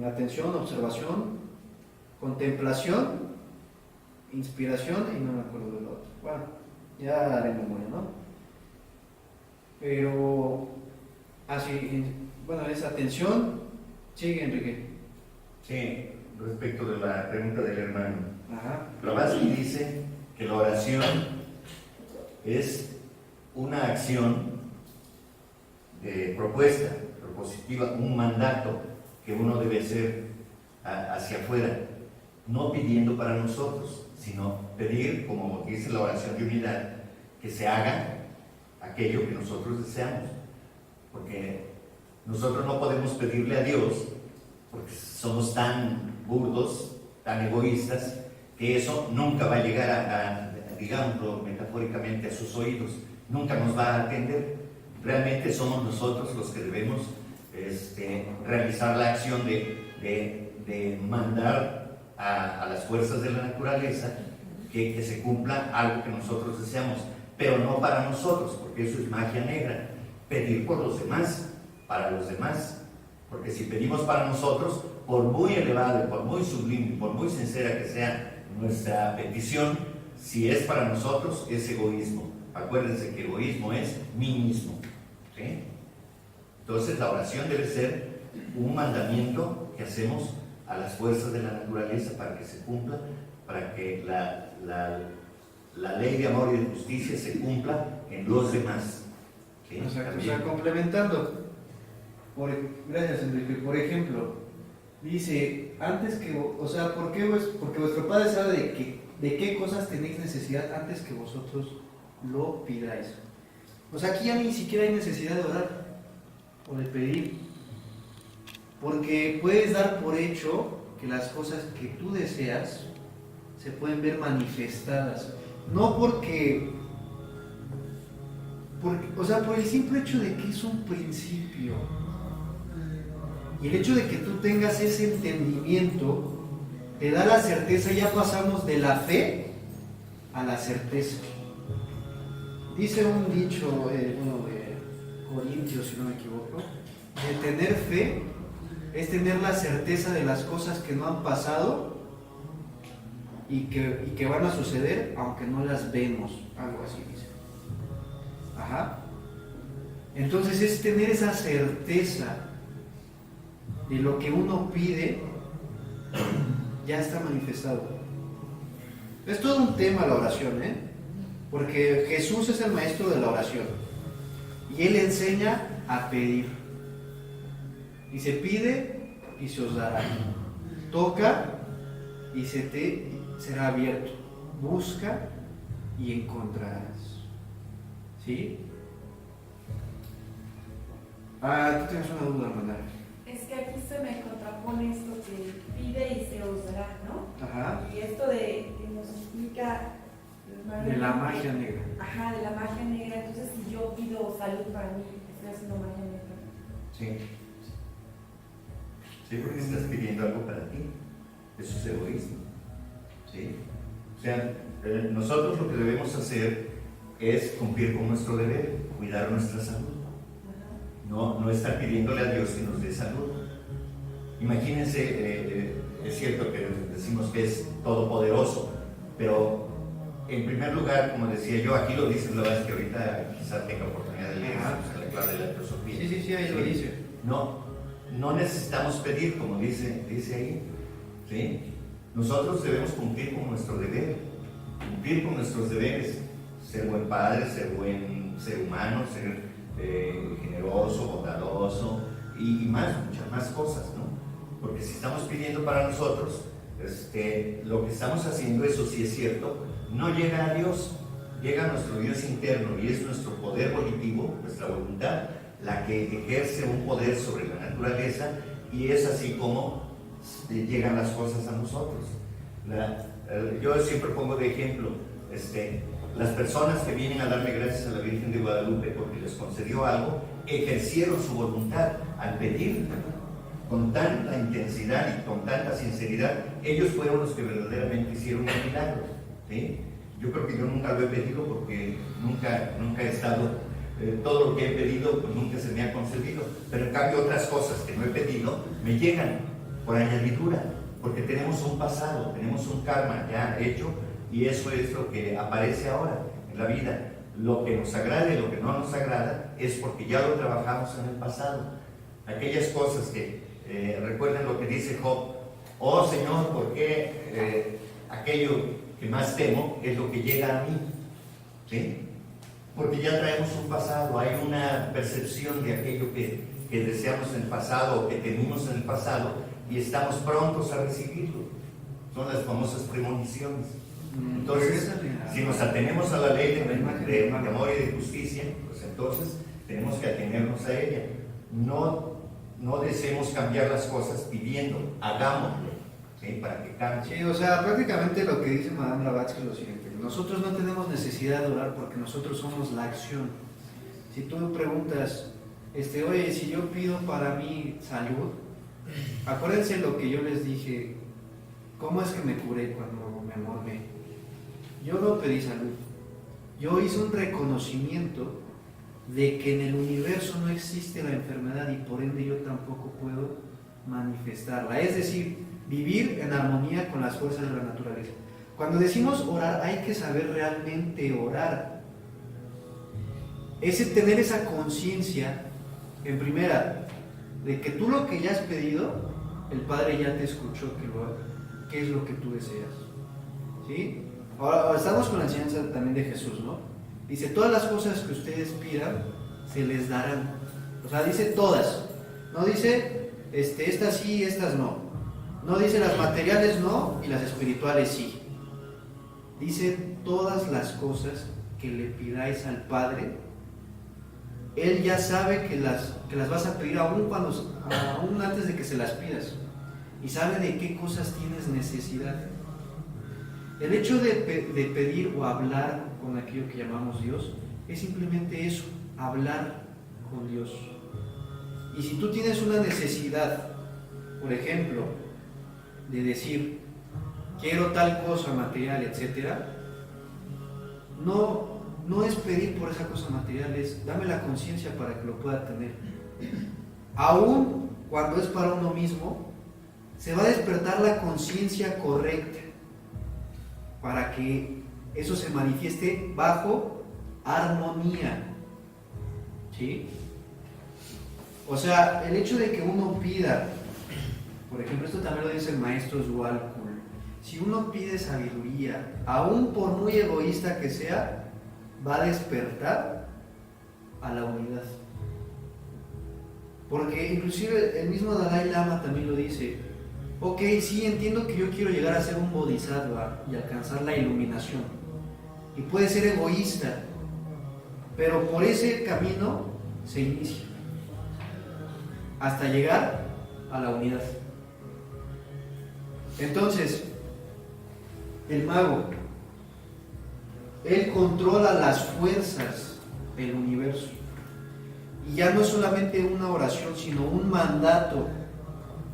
atención, observación, contemplación, inspiración y no me acuerdo del otro. Bueno, ya haré memoria, ¿no? Pero, bueno, es atención. Sigue, Enrique. Sí, respecto de la pregunta del hermano. Ajá. Blavatsky dice que la oración es una acción propositiva, un mandato que uno debe hacer hacia afuera, no pidiendo para nosotros, sino pedir, como dice la oración de unidad, que se haga aquello que nosotros deseamos, porque nosotros no podemos pedirle a Dios, porque somos tan burdos, tan egoístas, que eso nunca va a llegar digámoslo metafóricamente, a sus oídos, nunca nos va a atender. Realmente somos nosotros los que debemos realizar la acción de mandar a las fuerzas de la naturaleza que se cumpla algo que nosotros deseamos, pero no para nosotros, porque eso es magia negra. Pedir por los demás, para los demás, porque si pedimos para nosotros, por muy elevada, por muy sublime, por muy sincera que sea nuestra petición, si es para nosotros, es egoísmo. Acuérdense que egoísmo es mí mismo, ¿sí? Entonces la oración debe ser un mandamiento que hacemos a las fuerzas de la naturaleza para que se cumpla, para que la ley de amor y de justicia se cumpla en los demás, ¿sí? Exacto, o sea, complementando. Gracias, Enrique. Por ejemplo, dice, antes que, o sea, porque vuestro Padre sabe de qué cosas tenéis necesidad antes que vosotros lo pidáis. O sea, aquí ya ni siquiera hay necesidad de orar o de pedir, porque puedes dar por hecho que las cosas que tú deseas se pueden ver manifestadas, no porque o sea, por el simple hecho de que es un principio. Y el hecho de que tú tengas ese entendimiento te da la certeza. Ya pasamos de la fe a la certeza. Dice un dicho, de Corintios, si no me equivoco, de tener fe es tener la certeza de las cosas que no han pasado y que van a suceder aunque no las vemos, algo así dice. Ajá. Entonces es tener esa certeza de lo que uno pide ya está manifestado. Es todo un tema la oración, porque Jesús es el maestro de la oración y Él enseña a pedir. Y se pide y se os dará. Toca y se te será abierto. Busca y encontrarás. ¿Sí? Tú tienes una duda, hermana. Es que aquí se me contrapone esto que pide y se os dará, ¿no? Ajá. Y esto de que nos explica De la magia negra. Ajá, de la magia negra. Entonces, si yo pido salud para mí, estoy haciendo magia negra. Sí. Sí, porque estás pidiendo algo para ti. Eso es egoísmo. ¿Sí? O sea, nosotros lo que debemos hacer es cumplir con nuestro deber, cuidar nuestra salud. No estar pidiéndole a Dios que nos dé salud. Imagínense, es cierto que decimos que es todopoderoso, pero en primer lugar, como decía yo, aquí lo dice, la verdad es que ahorita quizás tenga oportunidad de leer la clave de la teosofía. Sí, ahí lo dice. No, no necesitamos pedir, como dice ahí, ¿sí? Nosotros debemos cumplir con nuestro deber, cumplir con nuestros deberes, ser buen padre, ser buen ser humano, ser generoso, bondadoso y muchas más cosas, ¿no? Porque si estamos pidiendo para nosotros, lo que estamos haciendo, eso sí es cierto, no llega a Dios, llega a nuestro Dios interno, y es nuestro poder volitivo, nuestra voluntad, la que ejerce un poder sobre la naturaleza, y es así como llegan las cosas a nosotros. Yo siempre pongo de ejemplo, las personas que vienen a darle gracias a la Virgen de Guadalupe porque les concedió algo, ejercieron su voluntad al pedir con tanta intensidad y con tanta sinceridad. Ellos fueron los que verdaderamente hicieron el milagro, ¿sí? Yo creo que yo nunca lo he pedido porque nunca he estado, todo lo que he pedido pues nunca se me ha concedido, pero en cambio otras cosas que no he pedido me llegan por añadidura, porque tenemos un pasado, tenemos un karma ya hecho, y eso es lo que aparece ahora en la vida. Lo que nos agrada y lo que no nos agrada es porque ya lo trabajamos en el pasado. Aquellas cosas que, recuerden lo que dice Job: oh Señor, ¿por qué aquello que más temo es lo que llega a mí? ¿Sí? Porque ya traemos un pasado, hay una percepción de aquello que deseamos en el pasado o que temimos en el pasado, y estamos prontos a recibirlo. Son las famosas premoniciones. Entonces, si nos atenemos a la ley de amor y de justicia, pues entonces tenemos que atenernos a ella. No deseemos cambiar las cosas pidiendo, hagámoslo, ¿sí? Para que cambie. Sí, o sea, prácticamente lo que dice Madame Blavatsky es lo siguiente: nosotros no tenemos necesidad de orar porque nosotros somos la acción. Si tú preguntas, oye, si yo pido para mi salud, acuérdense lo que yo les dije, ¿cómo es que me curé cuando me mormé? Yo no pedí salud, yo hice un reconocimiento de que en el universo no existe la enfermedad y por ende yo tampoco puedo manifestarla, es decir, vivir en armonía con las fuerzas de la naturaleza. Cuando decimos orar, hay que saber realmente orar, es tener esa conciencia, en primera, de que tú lo que ya has pedido, el Padre ya te escuchó que lo haga, qué es lo que tú deseas, ¿sí? Ahora estamos con la enseñanza también de Jesús, ¿no? Dice, todas las cosas que ustedes pidan, se les darán. O sea, dice todas. No dice, estas sí, estas no. No dice las materiales no y las espirituales sí. Dice todas las cosas que le pidáis al Padre, Él ya sabe que las vas a pedir aún antes de que se las pidas. Y sabe de qué cosas tienes necesidad. El hecho de pedir o hablar con aquello que llamamos Dios es simplemente eso, hablar con Dios. Y si tú tienes una necesidad, por ejemplo, de decir, quiero tal cosa material, etc., no es pedir por esa cosa material, es dame la conciencia para que lo pueda tener. Aún cuando es para uno mismo, se va a despertar la conciencia correcta para que eso se manifieste bajo armonía, ¿sí? O sea, el hecho de que uno pida, por ejemplo, esto también lo dice el maestro Zwalkul, si uno pide sabiduría, aún por muy egoísta que sea, va a despertar a la unidad. Porque inclusive el mismo Dalai Lama también lo dice. Ok, sí, entiendo que yo quiero llegar a ser un bodhisattva y alcanzar la iluminación. Y puede ser egoísta, pero por ese camino se inicia hasta llegar a la unidad. Entonces, el mago, él controla las fuerzas del universo. Y ya no es solamente una oración, sino un mandato.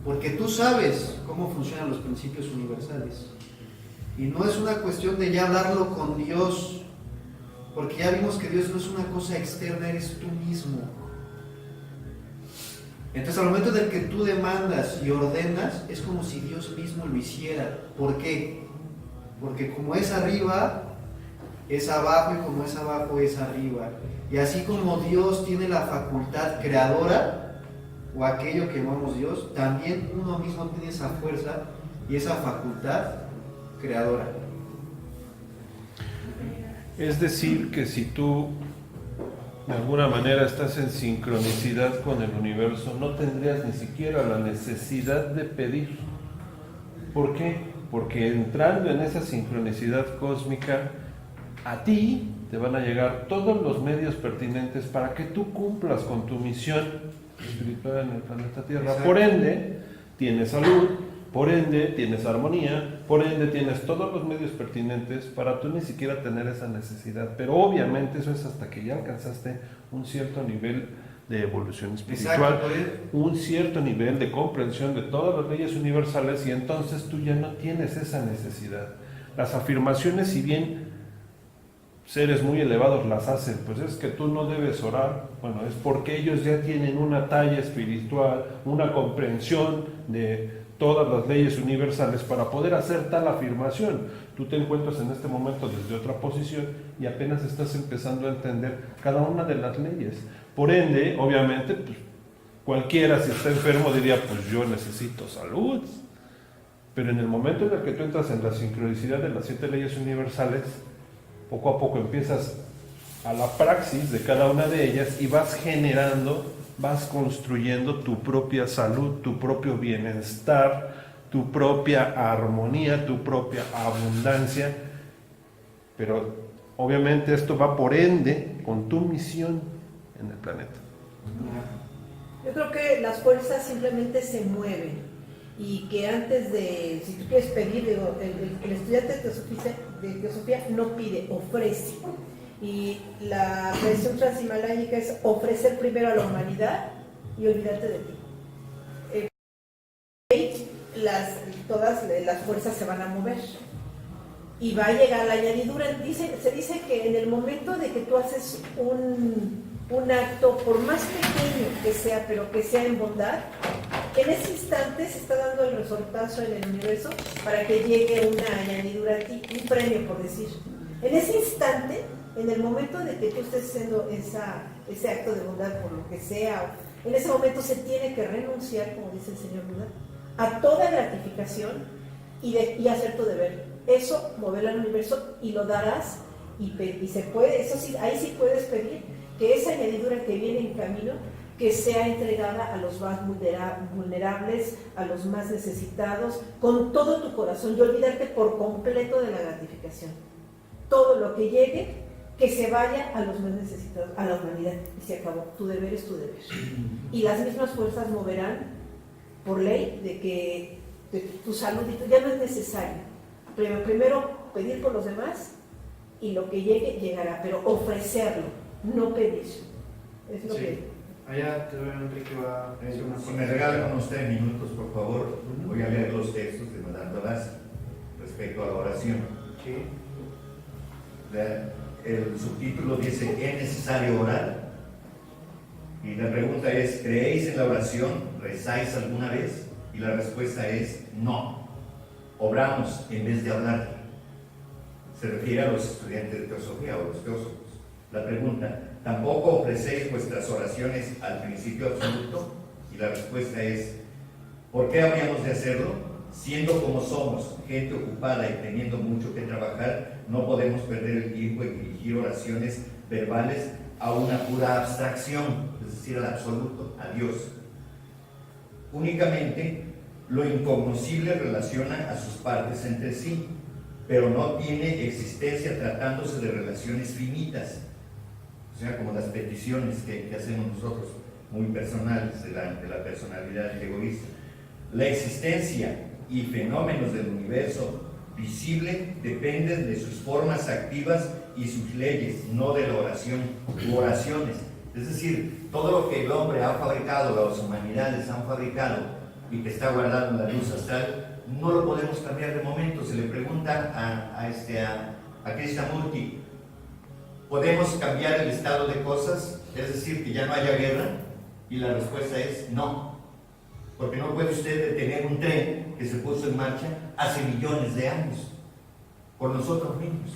Porque tú sabes cómo funcionan los principios universales. Y no es una cuestión de ya hablarlo con Dios, porque ya vimos que Dios no es una cosa externa, eres tú mismo. Entonces al momento en el que tú demandas y ordenas, es como si Dios mismo lo hiciera. ¿Por qué? Porque como es arriba, es abajo, y como es abajo, es arriba. Y así como Dios tiene la facultad creadora, o aquello que llamamos Dios, también uno mismo tiene esa fuerza y esa facultad creadora. Es decir, que si tú de alguna manera estás en sincronicidad con el universo, no tendrías ni siquiera la necesidad de pedir. ¿Por qué? Porque entrando en esa sincronicidad cósmica, a ti te van a llegar todos los medios pertinentes para que tú cumplas con tu misión espiritual en el planeta Tierra. Exacto. Por ende, tienes salud, por ende, tienes armonía, por ende, tienes todos los medios pertinentes para tú ni siquiera tener esa necesidad. Pero obviamente eso es hasta que ya alcanzaste un cierto nivel de evolución espiritual, Exacto. un cierto nivel de comprensión de todas las leyes universales, y entonces tú ya no tienes esa necesidad. Las afirmaciones, si bien seres muy elevados las hacen, pues es que tú no debes orar, bueno, es porque ellos ya tienen una talla espiritual, una comprensión de todas las leyes universales para poder hacer tal afirmación. Tú te encuentras en este momento desde otra posición y apenas estás empezando a entender cada una de las leyes. Por ende, obviamente, pues, cualquiera si está enfermo diría, pues yo necesito salud. Pero en el momento en el que tú entras en la sincronicidad de las 7 leyes universales, poco a poco empiezas a la praxis de cada una de ellas y vas generando, vas construyendo tu propia salud, tu propio bienestar, tu propia armonía, tu propia abundancia. Pero obviamente esto va por ende con tu misión en el planeta. Yo creo que las fuerzas simplemente se mueven y que antes de, si tú quieres pedir, digo, el estudiante de teosofía no pide, ofrece. Y la tradición transhimaláyica es ofrecer primero a la humanidad y olvidarte de ti. Todas las fuerzas se van a mover y va a llegar la añadidura. Se dice que en el momento de que tú haces un acto, por más pequeño que sea, pero que sea en bondad, en ese instante se está dando el resortazo en el universo para que llegue una añadidura a ti, un premio, por decir. En ese instante, en el momento de que tú estés haciendo ese acto de bondad por lo que sea, en ese momento se tiene que renunciar, como dice el señor Buda, a toda gratificación y hacer tu deber. Eso moverá al universo y lo darás y se puede, eso sí, ahí sí puedes pedir que esa añadidura que viene en camino, que sea entregada a los más vulnerables, a los más necesitados, con todo tu corazón y olvidarte por completo de la gratificación. Todo lo que llegue, que se vaya a los más necesitados, a la humanidad, y se acabó. Tu deber es tu deber. Y las mismas fuerzas moverán por ley de que tu salud ya no es necesario. Primero pedir por los demás y lo que llegue, llegará, pero ofrecerlo, no pedir. Es lo que... Allá te veo, Enrique, va a decir una Si me regalan unos 3 minutos, por favor, voy a leer los textos de Madame Blavatsky respecto a la oración. Sí. El subtítulo dice, ¿es necesario orar? Y la pregunta es, ¿creéis en la oración? ¿Rezáis alguna vez? Y la respuesta es, no. Obramos en vez de hablar. Se refiere a los estudiantes de teosofía o los teósofos. La pregunta, ¿tampoco ofrecéis vuestras oraciones al principio absoluto? Y la respuesta es, ¿por qué habríamos de hacerlo? Siendo como somos, gente ocupada y teniendo mucho que trabajar, no podemos perder el tiempo en dirigir oraciones verbales a una pura abstracción, es decir, al absoluto, a Dios. Únicamente lo incognoscible relaciona a sus partes entre sí, pero no tiene existencia tratándose de relaciones finitas, o sea, como las peticiones que hacemos nosotros, muy personales, de la personalidad egoísta. La existencia y fenómenos del universo visible dependen de sus formas activas y sus leyes, no de la oración u oraciones. Es decir, todo lo que el hombre ha fabricado, las humanidades han fabricado y que está guardado en la luz astral, no lo podemos cambiar de momento. Se le pregunta a Krishnamurti, ¿podemos cambiar el estado de cosas? Es decir, que ya no haya guerra. Y la respuesta es no, porque no puede usted detener un tren que se puso en marcha hace millones de años por nosotros mismos.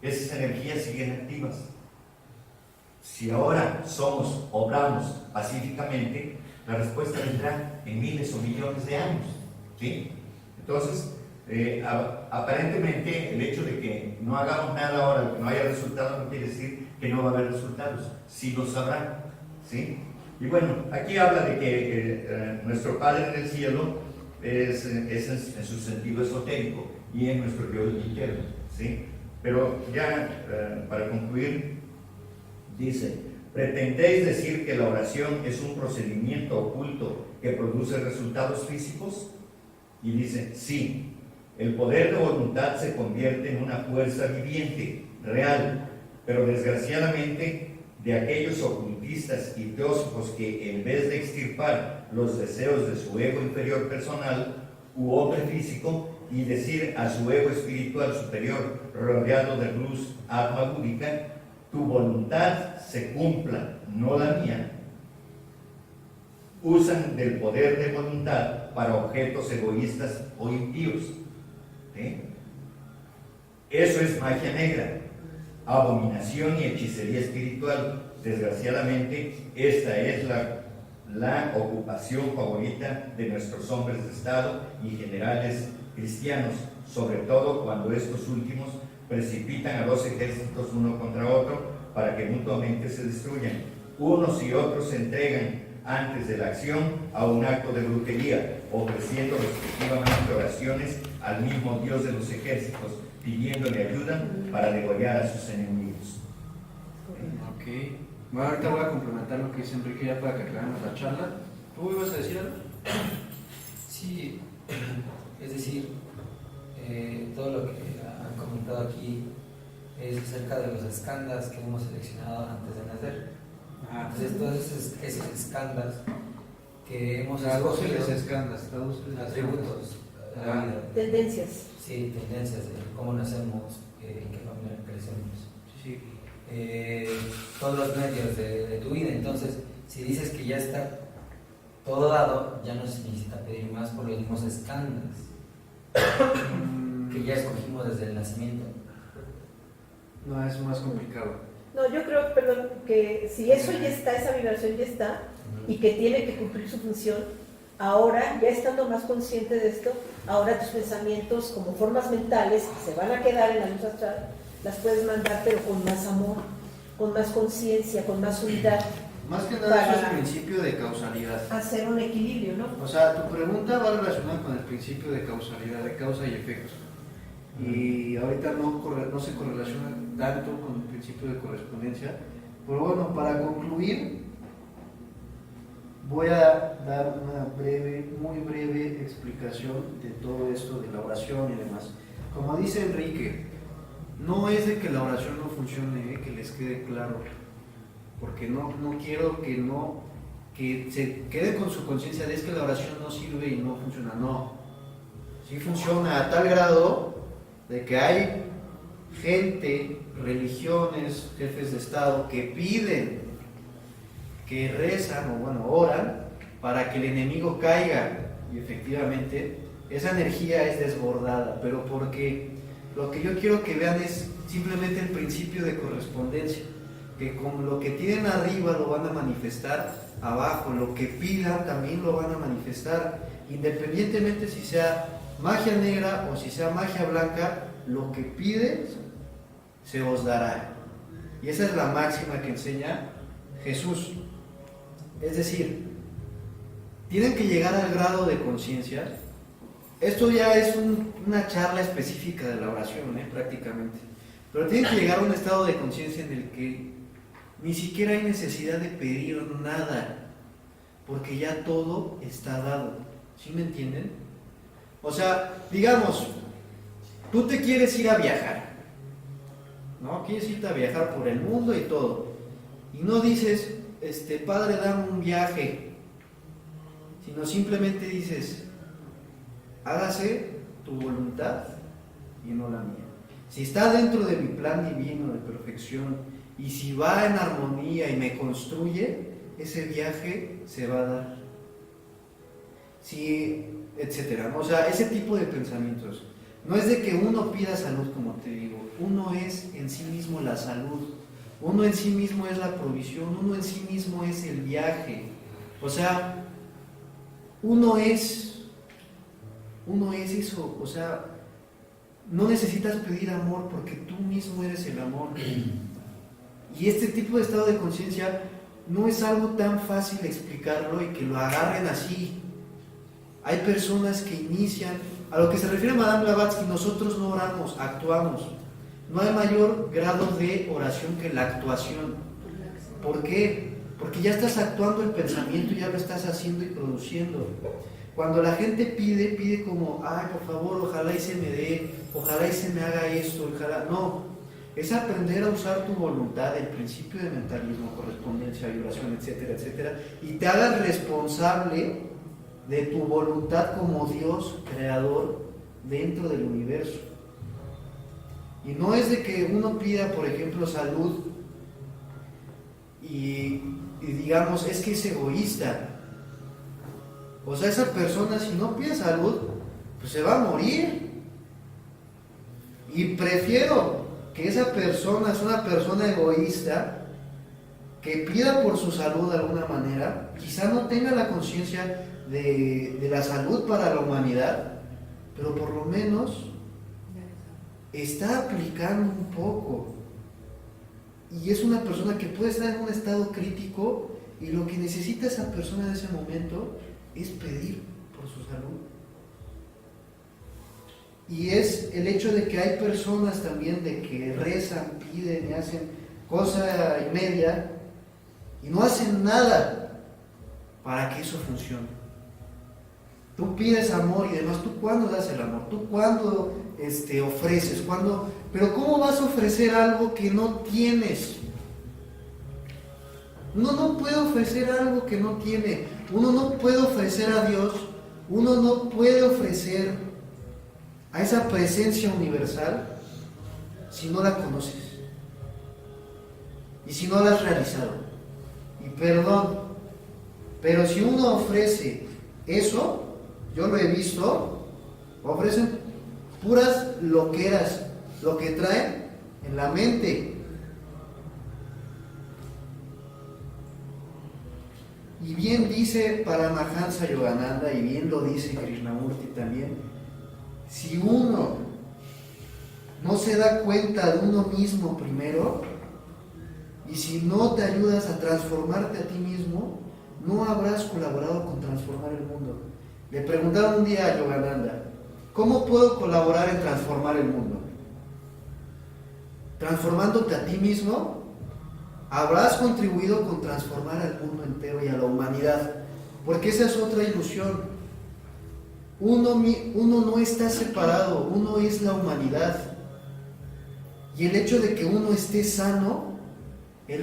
Esas energías siguen activas. Si ahora obramos pacíficamente, La respuesta vendrá en miles o millones de años. ¿Sí? Entonces, aparentemente el hecho de que no hagamos nada ahora, que no haya resultados, no quiere decir que no va a haber resultados. Sí los habrá. ¿Sí? Y bueno, aquí habla de que nuestro Padre en el cielo es en su sentido esotérico y en nuestro Dios interno. ¿Sí? Pero ya para concluir, dice: ¿pretendéis decir que la oración es un procedimiento oculto que produce resultados físicos? Y dice: sí, el poder de voluntad se convierte en una fuerza viviente, real, pero desgraciadamente de aquellos ocultistas y teósofos que, en vez de extirpar los deseos de su ego inferior personal u hombre físico y decir a su ego espiritual superior rodeado de luz atma búdica, tu voluntad se cumpla, no la mía, usan del poder de voluntad para objetos egoístas o impíos. ¿Sí? Eso es magia negra, abominación y hechicería espiritual. Desgraciadamente, esta es la ocupación favorita de nuestros hombres de Estado y generales cristianos, sobre todo cuando estos últimos precipitan a dos ejércitos uno contra otro para que mutuamente se destruyan. Unos y otros se entregan antes de la acción a un acto de brujería, ofreciendo respectivamente oraciones al mismo Dios de los ejércitos, pidiéndole ayuda para degollar a sus enemigos. Ok. Bueno, ahorita voy a complementar lo que dice Enrique ya para que aclaremos la charla. ¿Tú ibas a decir algo? Sí, es decir, todo lo que han comentado aquí es acerca de los escándalos que hemos seleccionado antes de nacer. Entonces, todos esos escándalos que hemos Tradúceles escogido, escándalos, tradúceles atributos a la vida. Tendencias. Sí, tendencias de cómo nacemos, en qué familia crecemos. Sí. Todos los medios de tu vida. Entonces, si dices que ya está todo dado, ya no se necesita pedir más por los mismos escándalos que ya escogimos desde el nacimiento. No, es más complicado. No, yo creo, perdón, que si eso ya está, esa vibración ya está, y que tiene que cumplir su función, ahora, ya estando más consciente de esto, ahora tus pensamientos como formas mentales que se van a quedar en la luz astral, las puedes mandar, pero con más amor, con más conciencia, con más unidad. Más que nada eso es el principio de causalidad. Hacer un equilibrio, ¿no? O sea, tu pregunta va relacionada con el principio de causalidad, de causa y efecto. Y ahorita no se correlaciona tanto con el principio de correspondencia. Pero bueno, para concluir, voy a dar una muy breve explicación de todo esto de la oración y demás. Como dice Enrique, no es de que la oración no funcione, que les quede claro, porque no quiero que se quede con su conciencia de es que la oración no sirve y no funciona. No, sí funciona a tal grado de que hay gente, religiones, jefes de Estado que piden, que rezan o bueno, oran para que el enemigo caiga, y efectivamente esa energía es desbordada, pero porque lo que yo quiero que vean es simplemente el principio de correspondencia, que con lo que tienen arriba lo van a manifestar abajo, lo que pidan también lo van a manifestar, independientemente si sea magia negra o si sea magia blanca, lo que pides se os dará. Y esa es la máxima que enseña Jesús. Es decir, tienen que llegar al grado de conciencia. Esto ya es una charla específica de la oración, prácticamente. Pero tienen que llegar a un estado de conciencia en el que ni siquiera hay necesidad de pedir nada, porque ya todo está dado. ¿Sí me entienden? O sea, digamos, tú te quieres ir a viajar, ¿no? Quieres irte a viajar por el mundo y todo. Y no dices, Padre, dame un viaje, sino simplemente dices, hágase tu voluntad y no la mía. Si está dentro de mi plan divino de perfección y si va en armonía y me construye, ese viaje se va a dar. Sí, etcétera, ¿no? O sea, ese tipo de pensamientos. No es de que uno pida salud, como te digo, uno es en sí mismo la salud, uno en sí mismo es la provisión, uno en sí mismo es el viaje. O sea, uno es eso, o sea, no necesitas pedir amor porque tú mismo eres el amor. Y este tipo de estado de conciencia no es algo tan fácil explicarlo y que lo agarren así. Hay personas que inician, a lo que se refiere Madame Blavatsky, nosotros no oramos, actuamos. No hay mayor grado de oración que la actuación. ¿Por qué? Porque ya estás actuando el pensamiento, ya lo estás haciendo y produciendo. Cuando la gente pide como, ay, por favor, ojalá y se me dé, ojalá y se me haga esto, ojalá. No, es aprender a usar tu voluntad, el principio de mentalismo, correspondencia, vibración, etcétera, etcétera, y te hagas responsable de tu voluntad como Dios creador dentro del universo. Y no es de que uno pida, por ejemplo, salud y digamos, es que es egoísta. O sea, esa persona si no pide salud, pues se va a morir. Y prefiero que esa persona es una persona egoísta, que pida por su salud de alguna manera, quizá no tenga la conciencia de la salud para la humanidad, pero por lo menos está aplicando un poco. Y es una persona que puede estar en un estado crítico y lo que necesita esa persona en ese momento es pedir por su salud. Y es el hecho de que hay personas también de que rezan, piden y hacen cosa y media y no hacen nada para que eso funcione. Tú pides amor y demás, ¿tú cuándo das el amor? ¿Tú cuándo ofreces? ¿Cuándo? Pero ¿cómo vas a ofrecer algo que no tienes? Uno no puede ofrecer algo que no tiene. Uno no puede ofrecer a Dios. Uno no puede ofrecer a esa presencia universal si no la conoces y si no la has realizado. Y perdón, pero si uno ofrece eso, yo lo he visto, ofrecen puras loqueras, lo que traen en la mente. Y bien dice Paramahansa Yogananda, y bien lo dice Krishnamurti también, si uno no se da cuenta de uno mismo primero, y si no te ayudas a transformarte a ti mismo, no habrás colaborado con transformar el mundo. Le preguntaron un día a Yogananda, ¿cómo puedo colaborar en transformar el mundo? Transformándote a ti mismo, habrás contribuido con transformar al mundo entero y a la humanidad, porque esa es otra ilusión. Uno no está separado, uno es la humanidad. Y el hecho de que uno esté sano, el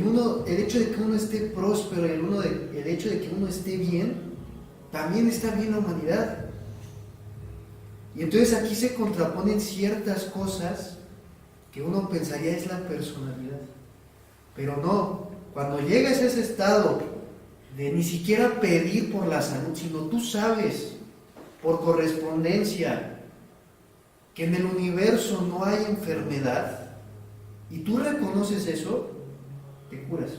hecho de que uno esté próspero, el hecho de que uno esté bien, también está bien la humanidad. Y entonces aquí se contraponen ciertas cosas que uno pensaría es la personalidad. Pero no, cuando llegas a ese estado de ni siquiera pedir por la salud, sino tú sabes por correspondencia que en el universo no hay enfermedad y tú reconoces eso, te curas.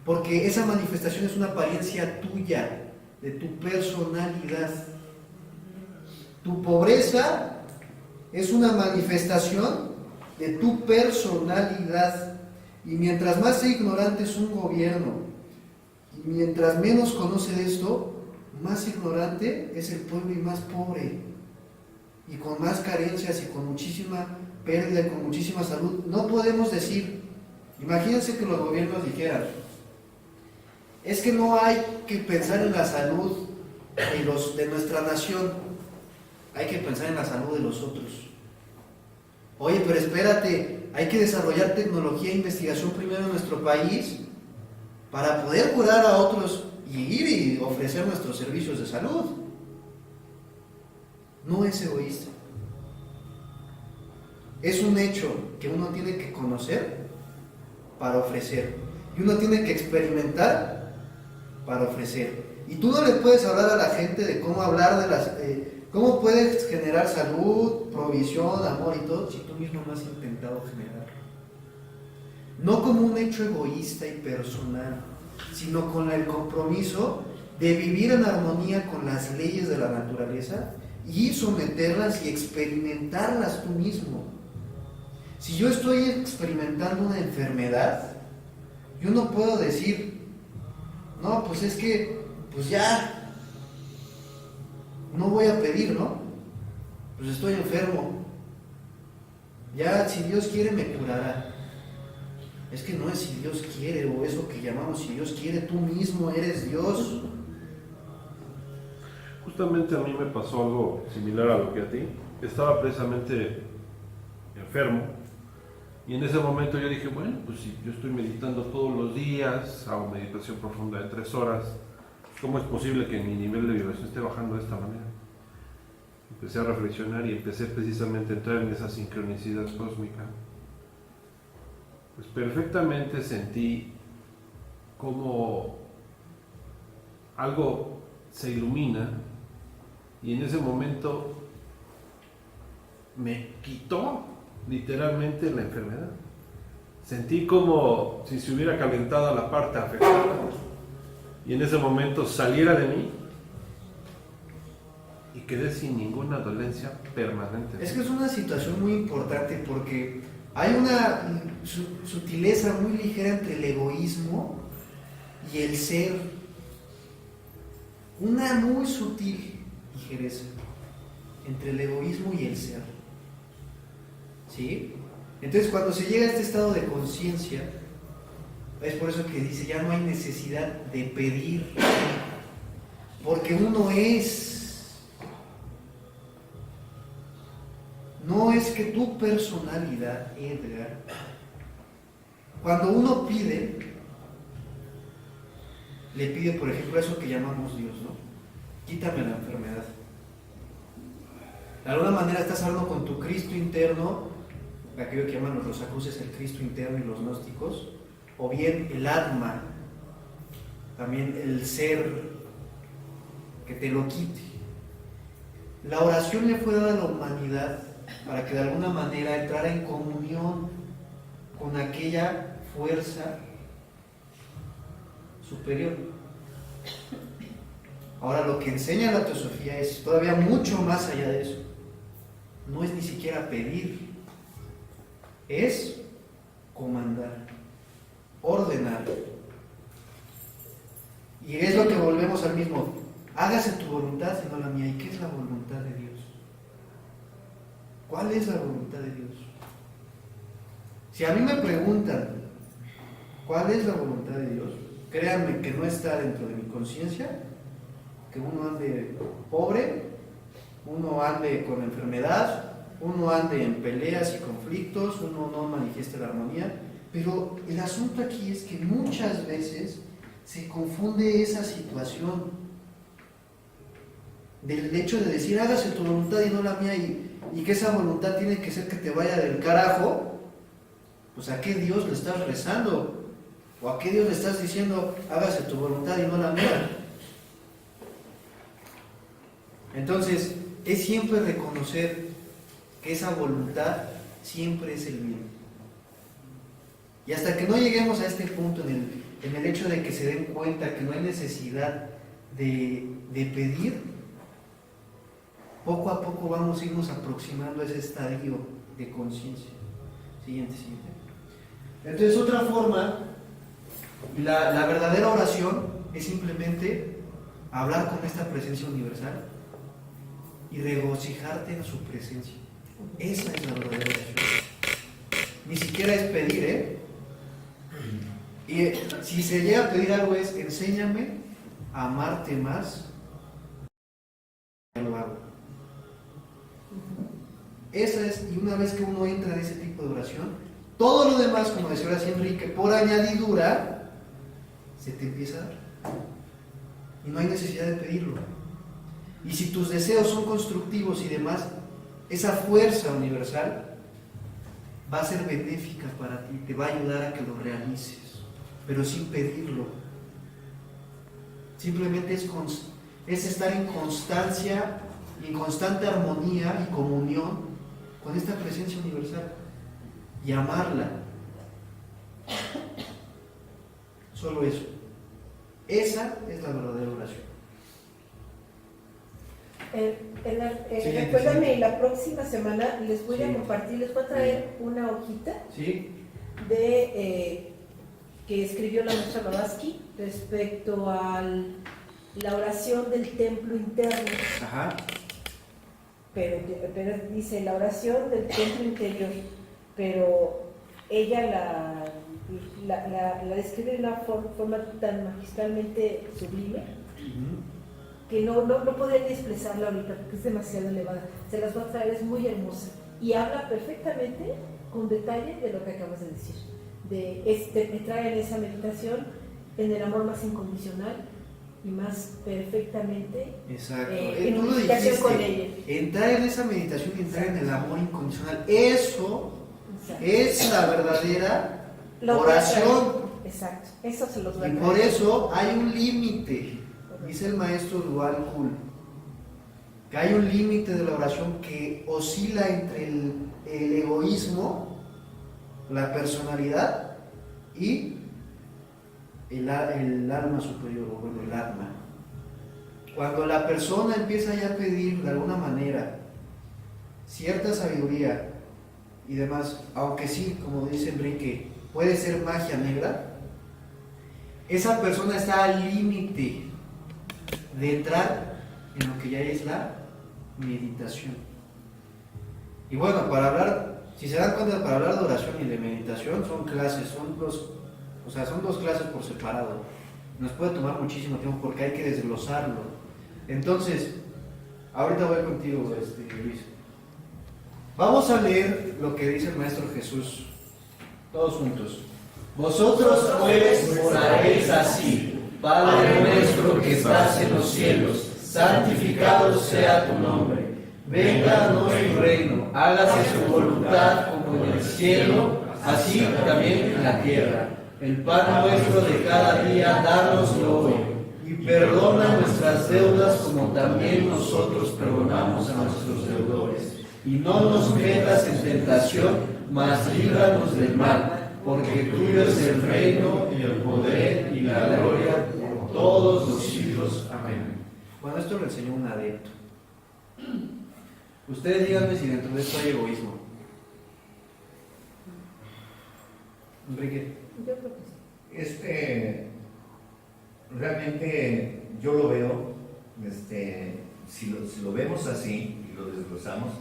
Porque esa manifestación es una apariencia tuya, de tu personalidad. Tu pobreza es una manifestación de tu personalidad. Y mientras más ignorante es un gobierno, y mientras menos conoce de esto, más ignorante es el pueblo y más pobre. Y con más carencias y con muchísima pérdida y con muchísima salud. No podemos decir, imagínense que los gobiernos dijeran, es que no hay que pensar en la salud de nuestra nación, hay que pensar en la salud de los otros. Oye, pero espérate, hay que desarrollar tecnología e investigación primero en nuestro país para poder curar a otros y ir y ofrecer nuestros servicios de salud. No es egoísta. Es un hecho que uno tiene que conocer para ofrecer. Y uno tiene que experimentar para ofrecer. Y tú no le puedes hablar a la gente de cómo hablar cómo puedes generar salud, provisión, amor y todo, si tú mismo no has intentado generarlo. No como un hecho egoísta y personal, sino con el compromiso de vivir en armonía con las leyes de la naturaleza y someterlas y experimentarlas tú mismo. Si yo estoy experimentando una enfermedad, yo no puedo decir, no, pues es que, pues ya, no voy a pedir, ¿no? Pues estoy enfermo. Ya, si Dios quiere, me curará. Es que no es si Dios quiere, o eso que llamamos si Dios quiere, tú mismo eres Dios. Justamente a mí me pasó algo similar a lo que a ti. Estaba precisamente enfermo y en ese momento yo dije, bueno, pues si yo estoy meditando todos los días, hago meditación profunda de 3 horas, ¿cómo es posible que mi nivel de vibración esté bajando de esta manera? Empecé a reflexionar y empecé precisamente a entrar en esa sincronicidad cósmica. Pues perfectamente sentí como algo se ilumina y en ese momento me quitó literalmente la enfermedad. Sentí como si se hubiera calentado la parte afectada y en ese momento saliera de mí y quedé sin ninguna dolencia permanente. Es que es una situación muy importante porque hay una sutileza muy ligera entre el egoísmo y el ser. Una muy sutil ligereza entre el egoísmo y el ser. ¿Sí? Entonces, cuando se llega a este estado de conciencia, es por eso que dice, ya no hay necesidad de pedir, porque uno es. No es que tu personalidad, Edgar, cuando uno pide, le pide, por ejemplo, eso que llamamos Dios, ¿no? Quítame la enfermedad. De alguna manera estás hablando con tu Cristo interno, aquello que llaman los rosacruces el Cristo interno y los gnósticos, o bien el alma, también el ser que te lo quite. La oración le fue dada a la humanidad para que de alguna manera entrara en comunión con aquella fuerza superior. Ahora, lo que enseña la teosofía es todavía mucho más allá de eso. No es ni siquiera pedir, es comandar, ordenar. Y es lo que volvemos al mismo. Hágase tu voluntad, sino la mía. ¿Y qué es la voluntad de Dios? ¿Cuál es la voluntad de Dios? Si a mí me preguntan cuál es la voluntad de Dios, créanme que no está dentro de mi conciencia que uno ande pobre, uno ande con enfermedad, uno ande en peleas y conflictos, uno no manifieste la armonía, pero el asunto aquí es que muchas veces se confunde esa situación del hecho de decir hágase tu voluntad y no la mía, y que esa voluntad tiene que ser que te vaya del carajo. Pues ¿a qué Dios le estás rezando? ¿O a qué Dios le estás diciendo hágase tu voluntad y no la mía? Entonces es siempre reconocer que esa voluntad siempre es el bien. Y hasta que no lleguemos a este punto en el hecho de que se den cuenta que no hay necesidad de pedir, poco a poco vamos a irnos aproximando a ese estadio de conciencia. Siguiente. Entonces, otra forma, la verdadera oración es simplemente hablar con esta presencia universal y regocijarte en su presencia. Esa es la verdadera oración. Ni siquiera es pedir, Y si se llega a pedir algo es, enséñame a amarte más, ya lo hago. Esa es, y una vez que uno entra en ese tipo de oración, todo lo demás, como decía ahora sí Enrique, por añadidura, se te empieza a dar. Y no hay necesidad de pedirlo. Y si tus deseos son constructivos y demás, esa fuerza universal va a ser benéfica para ti, te va a ayudar a que lo realices, pero sin pedirlo. Simplemente es estar en constancia, en constante armonía y comunión con esta presencia universal y amarla. Solo eso. Esa es la verdadera oración. Recuérdame, la próxima semana les voy a compartir, les voy a traer una hojita ¿Sí? que escribió la maestra Blavatsky respecto a la oración del templo interno. Ajá. Pero dice la oración del templo interior, pero ella la describe de una forma tan magistralmente sublime que no podría ni expresarla ahorita porque es demasiado elevada. Se las voy a traer, es muy hermosa y habla perfectamente con detalle de lo que acabas de decir, de entrar en esa meditación en el amor más incondicional y más perfectamente Exacto. en Tú lo unificación con ella. dijiste, entrar en esa meditación y entrar en el amor incondicional, eso Exacto. es la verdadera Lo oración. Exacto, eso se los voy a Y traer. por eso hay un límite, dice el maestro Dual Kul, que hay un límite de la oración que oscila entre el egoísmo, la personalidad y el alma superior, o bueno, el alma. Cuando la persona empieza ya a pedir de alguna manera cierta sabiduría y demás, aunque sí, como dice Enrique, puede ser magia negra, esa persona está al límite de entrar en lo que ya es la meditación. Y bueno, para hablar, si se dan cuenta, para hablar de oración y de meditación son clases, son dos clases por separado. Nos puede tomar muchísimo tiempo porque hay que desglosarlo. Entonces, ahorita voy contigo, Luis. Vamos a leer lo que dice el Maestro Jesús, todos juntos. Vosotros pues oraréis así: Padre nuestro que estás en los cielos, santificado sea tu nombre. Venga a nuestro reino, hágase su voluntad como en el cielo, así también en la tierra. El pan nuestro de cada día, dánoslo hoy. Y perdona nuestras deudas como también nosotros perdonamos a nuestros deudores. Y no nos metas en tentación, mas líbranos del mal, porque tuyo es el reino y el poder y la gloria por todos los siglos. Amén. Bueno, esto lo enseñó un adepto. Ustedes díganme si dentro de esto hay egoísmo. Enrique. Yo creo que sí. Realmente yo lo veo, si lo vemos así y lo desglosamos,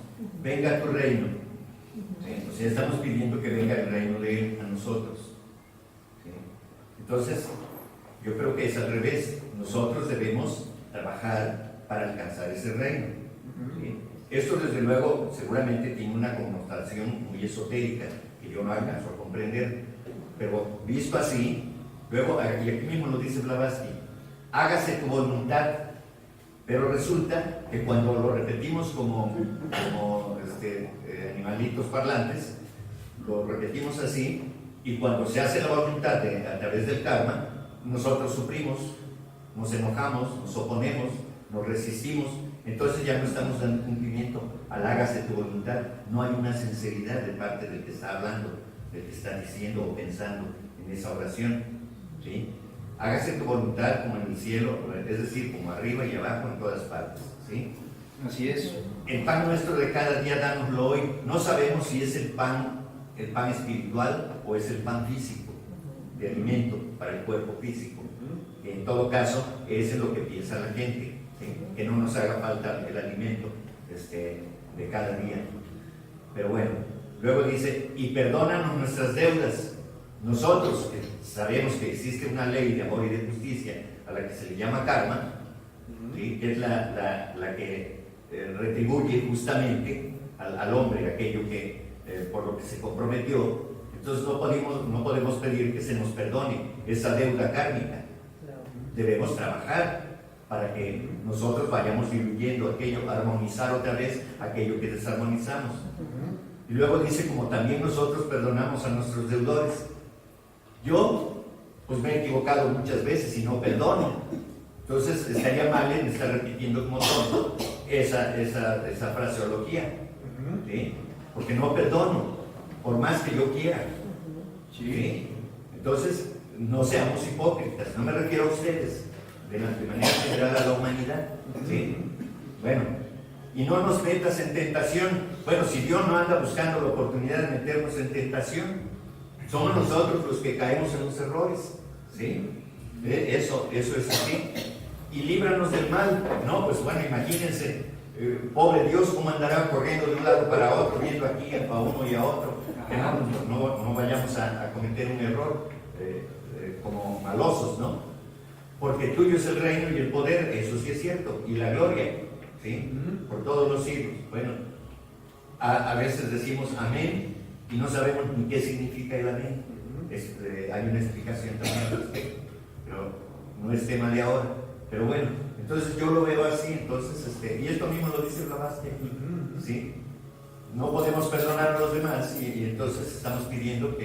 venga tu reino. ¿Sí? O sea, estamos pidiendo que venga el reino de Él a nosotros. ¿Sí? Entonces, yo creo que es al revés. Nosotros debemos trabajar para alcanzar ese reino. ¿Sí? Esto, desde luego, seguramente tiene una connotación muy esotérica que yo no alcanzo a comprender, pero visto así, luego, y aquí mismo lo dice Blavatsky, hágase tu voluntad, pero resulta que cuando lo repetimos como animalitos parlantes, lo repetimos así, y cuando se hace la voluntad a través del karma, nosotros sufrimos, nos enojamos, nos oponemos, nos resistimos. Entonces ya no estamos dando cumplimiento al hágase tu voluntad. No hay una sinceridad de parte del que está hablando, del que está diciendo o pensando en esa oración. ¿Sí? Hágase tu voluntad como en el cielo, es decir, como arriba y abajo en todas partes. ¿Sí? Así es. El pan nuestro de cada día, dánoslo hoy. No sabemos si es el pan espiritual o es el pan físico, de alimento para el cuerpo físico. En todo caso, eso es lo que piensa la gente. ¿Sí? Que no nos haga falta el alimento de cada día. Pero bueno, luego dice, y perdónanos nuestras deudas. Nosotros que sabemos que existe una ley de amor y de justicia a la que se le llama karma, ¿sí? Que es la que retribuye justamente al hombre aquello que por lo que se comprometió. Entonces no podemos pedir que se nos perdone esa deuda kármica. Debemos trabajar para que nosotros vayamos diluyendo aquello, armonizar otra vez aquello que desarmonizamos. Y luego dice, como también nosotros perdonamos a nuestros deudores. Yo, pues me he equivocado muchas veces y no perdono. Entonces estaría mal en estar repitiendo como tonto esa fraseología. ¿Sí? Porque no perdono, por más que yo quiera. ¿Sí? Entonces, no seamos hipócritas, no me refiero a ustedes, de manera general a la humanidad. ¿Sí? Bueno, y no nos metas en tentación. Bueno, si Dios no anda buscando la oportunidad de meternos en tentación, somos nosotros los que caemos en los errores. ¿Sí? Eso es así. Y líbranos del mal. No, pues bueno, imagínense, pobre Dios, cómo andará corriendo de un lado para otro, viendo aquí a uno y a otro. Que no vayamos a cometer un error como malosos, ¿no? Porque tuyo es el reino y el poder, eso sí es cierto, y la gloria, ¿sí? Por todos los siglos. Bueno, a veces decimos amén y no sabemos ni qué significa el amén. Hay una explicación también al respecto, pero no es tema de ahora. Pero bueno, entonces yo lo veo así, entonces, y esto mismo lo dice Blavatsky, ¿sí? No podemos perdonar a los demás y entonces estamos pidiendo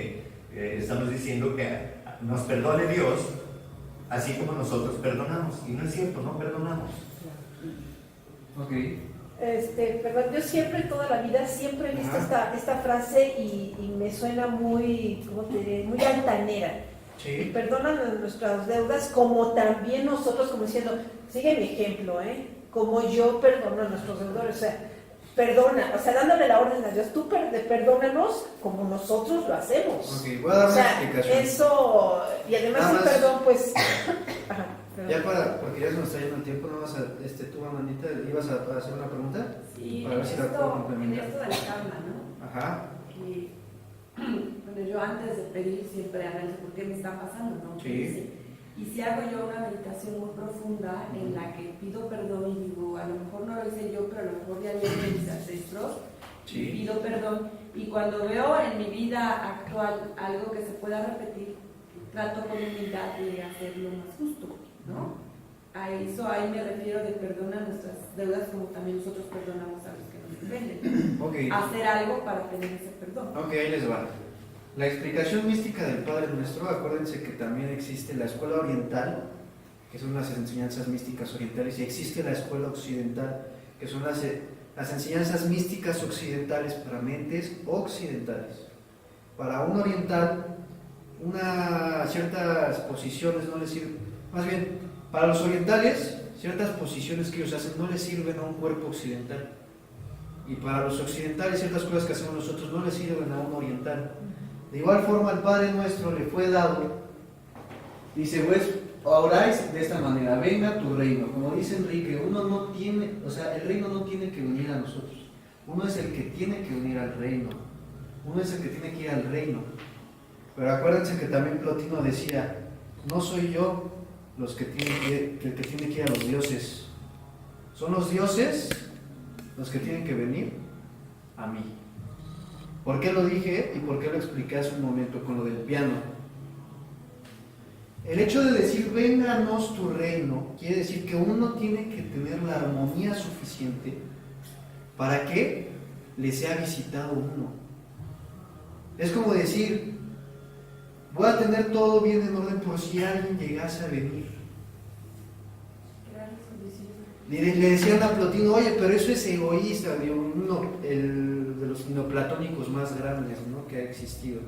estamos diciendo que nos perdone Dios, así como nosotros perdonamos. Y no es cierto, no perdonamos. Ok. Perdón, yo siempre, toda la vida, siempre he visto esta frase y me suena muy, ¿cómo te diré? Muy altanera. Sí. Y perdonan nuestras deudas como también nosotros, como diciendo, sigue mi ejemplo, como yo perdono a nuestros deudores, o sea, perdona, o sea, dándole la orden a Dios, tú perdónanos como nosotros lo hacemos. Ok, voy a dar una explicación. Eso, y además Nada el más. perdón, pues, ajá, perdón. Ya porque ya se nos está yendo el tiempo, no vas a, tú, Amandita, ¿ibas a hacer una pregunta? Sí, Para ver si la puedo en complementar. esto de la karma, ¿no? Ajá. Y, bueno, yo antes de pedir siempre analizo por qué me está pasando, ¿no? Sí. Y si hago yo una meditación muy profunda en la que pido perdón y digo, a lo mejor no lo hice yo, pero a lo mejor ya vienen mis ancestros, Sí. y pido perdón, y cuando veo en mi vida actual algo que se pueda repetir, trato con humildad de hacerlo más justo, ¿no? A eso ahí me refiero de perdonar nuestras deudas como también nosotros perdonamos a los que nos ofenden. Ok. Hacer algo para tener ese perdón. Ok, ahí les va. La explicación mística del Padre Nuestro, acuérdense que también existe la escuela oriental, que son las enseñanzas místicas orientales, y existe la escuela occidental, que son las enseñanzas místicas occidentales para mentes occidentales. Para un oriental, ciertas posiciones no les sirven, más bien, para los orientales, ciertas posiciones que ellos hacen no les sirven a un cuerpo occidental. Y para los occidentales, ciertas cosas que hacemos nosotros no les sirven a un oriental. De igual forma, al Padre Nuestro le fue dado, dice, pues, oráis de esta manera, venga tu reino. Como dice Enrique, uno no tiene, o sea, el reino no tiene que venir a nosotros. Uno es el que tiene que venir al reino. Uno es el que tiene que ir al reino. Pero acuérdense que también Plotino decía, no soy yo el que tiene que ir a los dioses. Son los dioses los que tienen que venir a mí. ¿Por qué lo dije y por qué lo expliqué hace un momento con lo del piano? El hecho de decir vénganos tu reino quiere decir que uno tiene que tener la armonía suficiente para que le sea visitado uno. Es como decir, voy a tener todo bien en orden por si alguien llegase a venir. Le decían a Plotino, oye, pero eso es egoísta, de los neoplatónicos más grandes, ¿no?, que ha existido.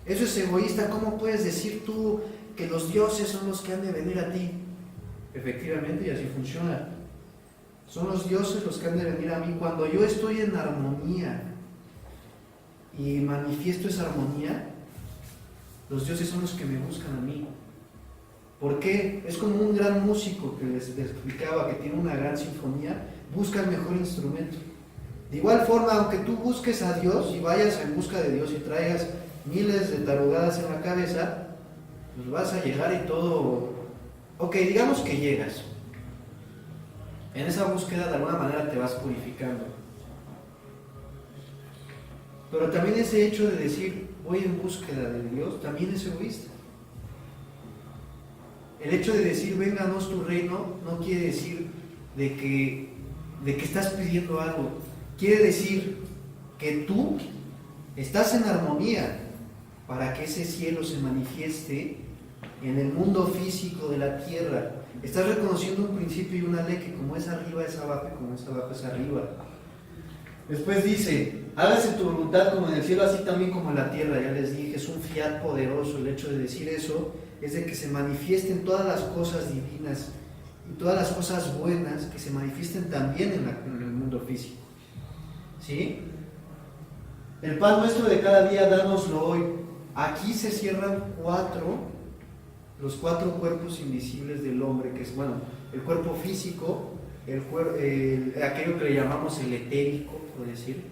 Eso es egoísta, ¿cómo puedes decir tú que los dioses son los que han de venir a ti? Efectivamente, y así funciona. Son los dioses los que han de venir a mí. Cuando yo estoy en armonía y manifiesto esa armonía, los dioses son los que me buscan a mí. ¿Por qué? Es como un gran músico que les explicaba, que tiene una gran sinfonía, busca el mejor instrumento. De igual forma, aunque tú busques a Dios y vayas en busca de Dios y traigas miles de tarugadas en la cabeza, pues vas a llegar y todo... Ok, digamos que llegas. En esa búsqueda de alguna manera te vas purificando. Pero también ese hecho de decir, voy en búsqueda de Dios, también es egoísta. El hecho de decir, vénganos tu reino, no quiere decir de que estás pidiendo algo. Quiere decir que tú estás en armonía para que ese cielo se manifieste en el mundo físico de la tierra. Estás reconociendo un principio y una ley que como es arriba es abajo y como es abajo es arriba. Después dice, hágase tu voluntad como en el cielo, así también como en la tierra. Ya les dije, es un fiat poderoso el hecho de decir eso. es de que se manifiesten todas las cosas divinas y todas las cosas buenas que se manifiesten también en el mundo físico. ¿Sí? El pan nuestro de cada día, dánoslo hoy. Aquí se cierran los cuatro cuerpos invisibles del hombre, que es, bueno, el cuerpo físico, aquello que le llamamos el etérico, por decir,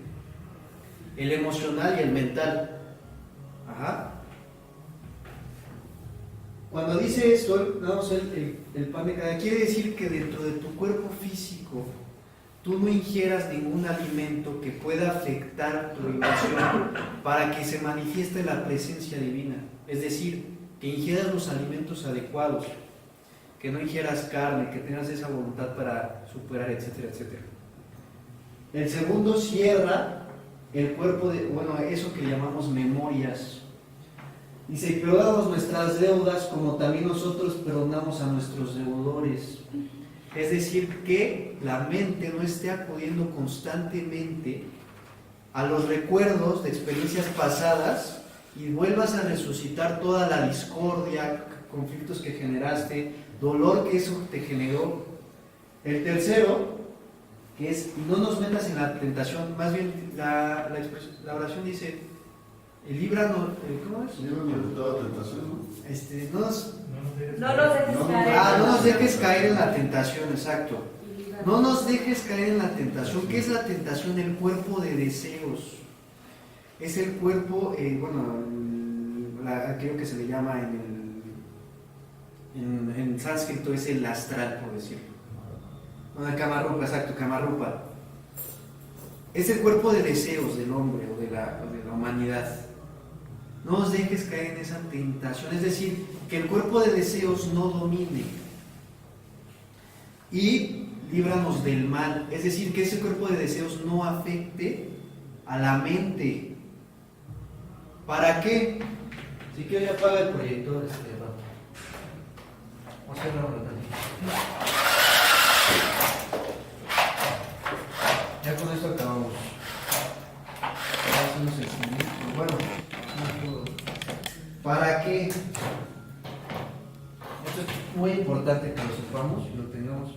el emocional y el mental. Ajá. Cuando dice esto, damos el pan de cada día, quiere decir que dentro de tu cuerpo físico tú no ingieras ningún alimento que pueda afectar tu vibración para que se manifieste la presencia divina. Es decir, que ingieras los alimentos adecuados, que no ingieras carne, que tengas esa voluntad para superar, etcétera, etcétera. El segundo cierra el cuerpo de, bueno, eso que llamamos memorias. Dice, perdonamos nuestras deudas como también nosotros perdonamos a nuestros deudores. Es decir, que la mente no esté acudiendo constantemente a los recuerdos de experiencias pasadas y vuelvas a resucitar toda la discordia, conflictos que generaste, dolor que eso te generó. El tercero, que es, no nos metas en la tentación, más bien la oración dice, líbranos, ¿cómo es? Líbranos de toda tentación, ¿no? No nos dejes caer en la tentación, exacto. No nos dejes caer en la tentación. ¿Qué es la tentación? El cuerpo de deseos. Es el cuerpo, aquello que se le llama en sánscrito es el astral, por decirlo. Bueno, Kamarupa, exacto, Kamarupa. Es el cuerpo de deseos del hombre o de la humanidad. No os dejes caer en esa tentación, es decir, que el cuerpo de deseos no domine. Y líbranos del mal, es decir, que ese cuerpo de deseos no afecte a la mente. ¿Para qué? Si quieres ya apaga el proyector, vamos a cerrarlo tantito. Ya con esto acabamos. Hacemos el siguiente. Bueno, ¿para qué? Esto es muy importante que lo sepamos y lo tengamos.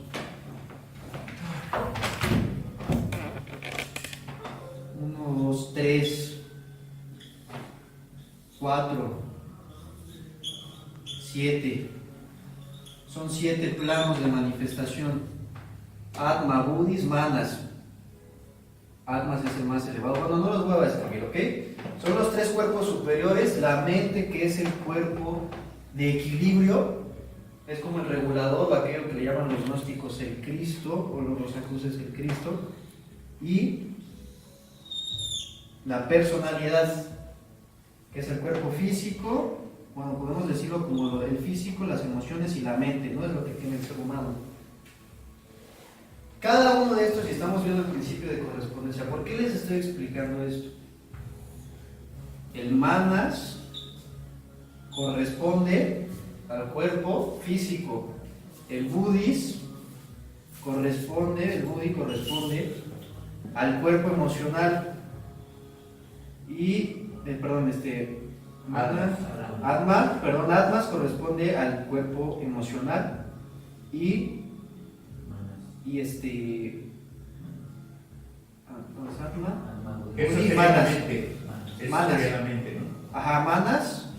1, 2, 3, 4, 7. Son 7 planos de manifestación. Atma, Buddhis, Manas. Atmas es el más elevado. Bueno, no los voy a escribir, ¿ok? Son los 3 cuerpos superiores. La mente, que es el cuerpo de equilibrio, es como el regulador, o aquello que le llaman los gnósticos el Cristo, o los rosacruces el Cristo. Y la personalidad, que es el cuerpo físico, bueno, podemos decirlo como el físico, las emociones y la mente, ¿no? Es lo que tiene el ser humano. Cada uno de estos, y estamos viendo el principio de correspondencia, ¿por qué les estoy explicando esto? El manas corresponde al cuerpo físico, el buddhis corresponde al cuerpo emocional y, Atmas corresponde al cuerpo emocional y Eso y sería manas. la mente. Eso Manas. sería la mente, ¿no? Ajá, manas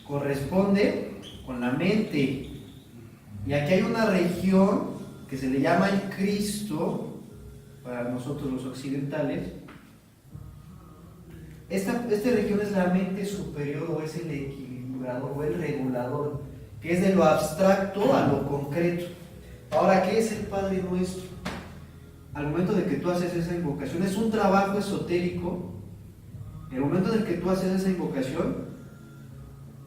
corresponde con la mente. Y aquí hay una región que se le llama el Cristo, para nosotros los occidentales. Esta región es la mente superior, o es el equilibrador o el regulador, que es de lo abstracto a lo concreto. Ahora, ¿qué es el Padre Nuestro? Al momento de que tú haces esa invocación, es un trabajo esotérico. En el momento en el que tú haces esa invocación,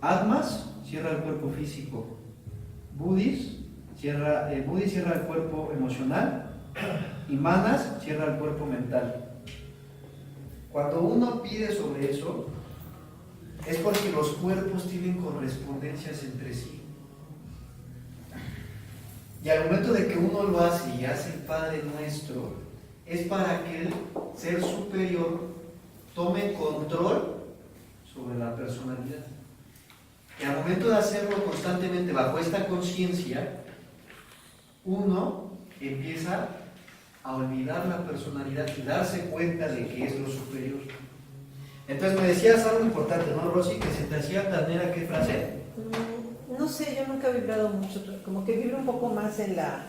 Atmas cierra el cuerpo físico, Buddhis cierra el cuerpo emocional y Manas cierra el cuerpo mental. Cuando uno pide sobre eso, es porque los cuerpos tienen correspondencias entre sí. Y al momento de que uno lo hace y hace el Padre Nuestro, es para que el ser superior tome control sobre la personalidad. Y al momento de hacerlo constantemente bajo esta conciencia, uno empieza a olvidar la personalidad y darse cuenta de que es lo superior. Entonces me decías algo importante, ¿no, Rosy? Que se te hacía planera, ¿qué frase? No sé, yo nunca he vibrado mucho, como que vibro un poco más en la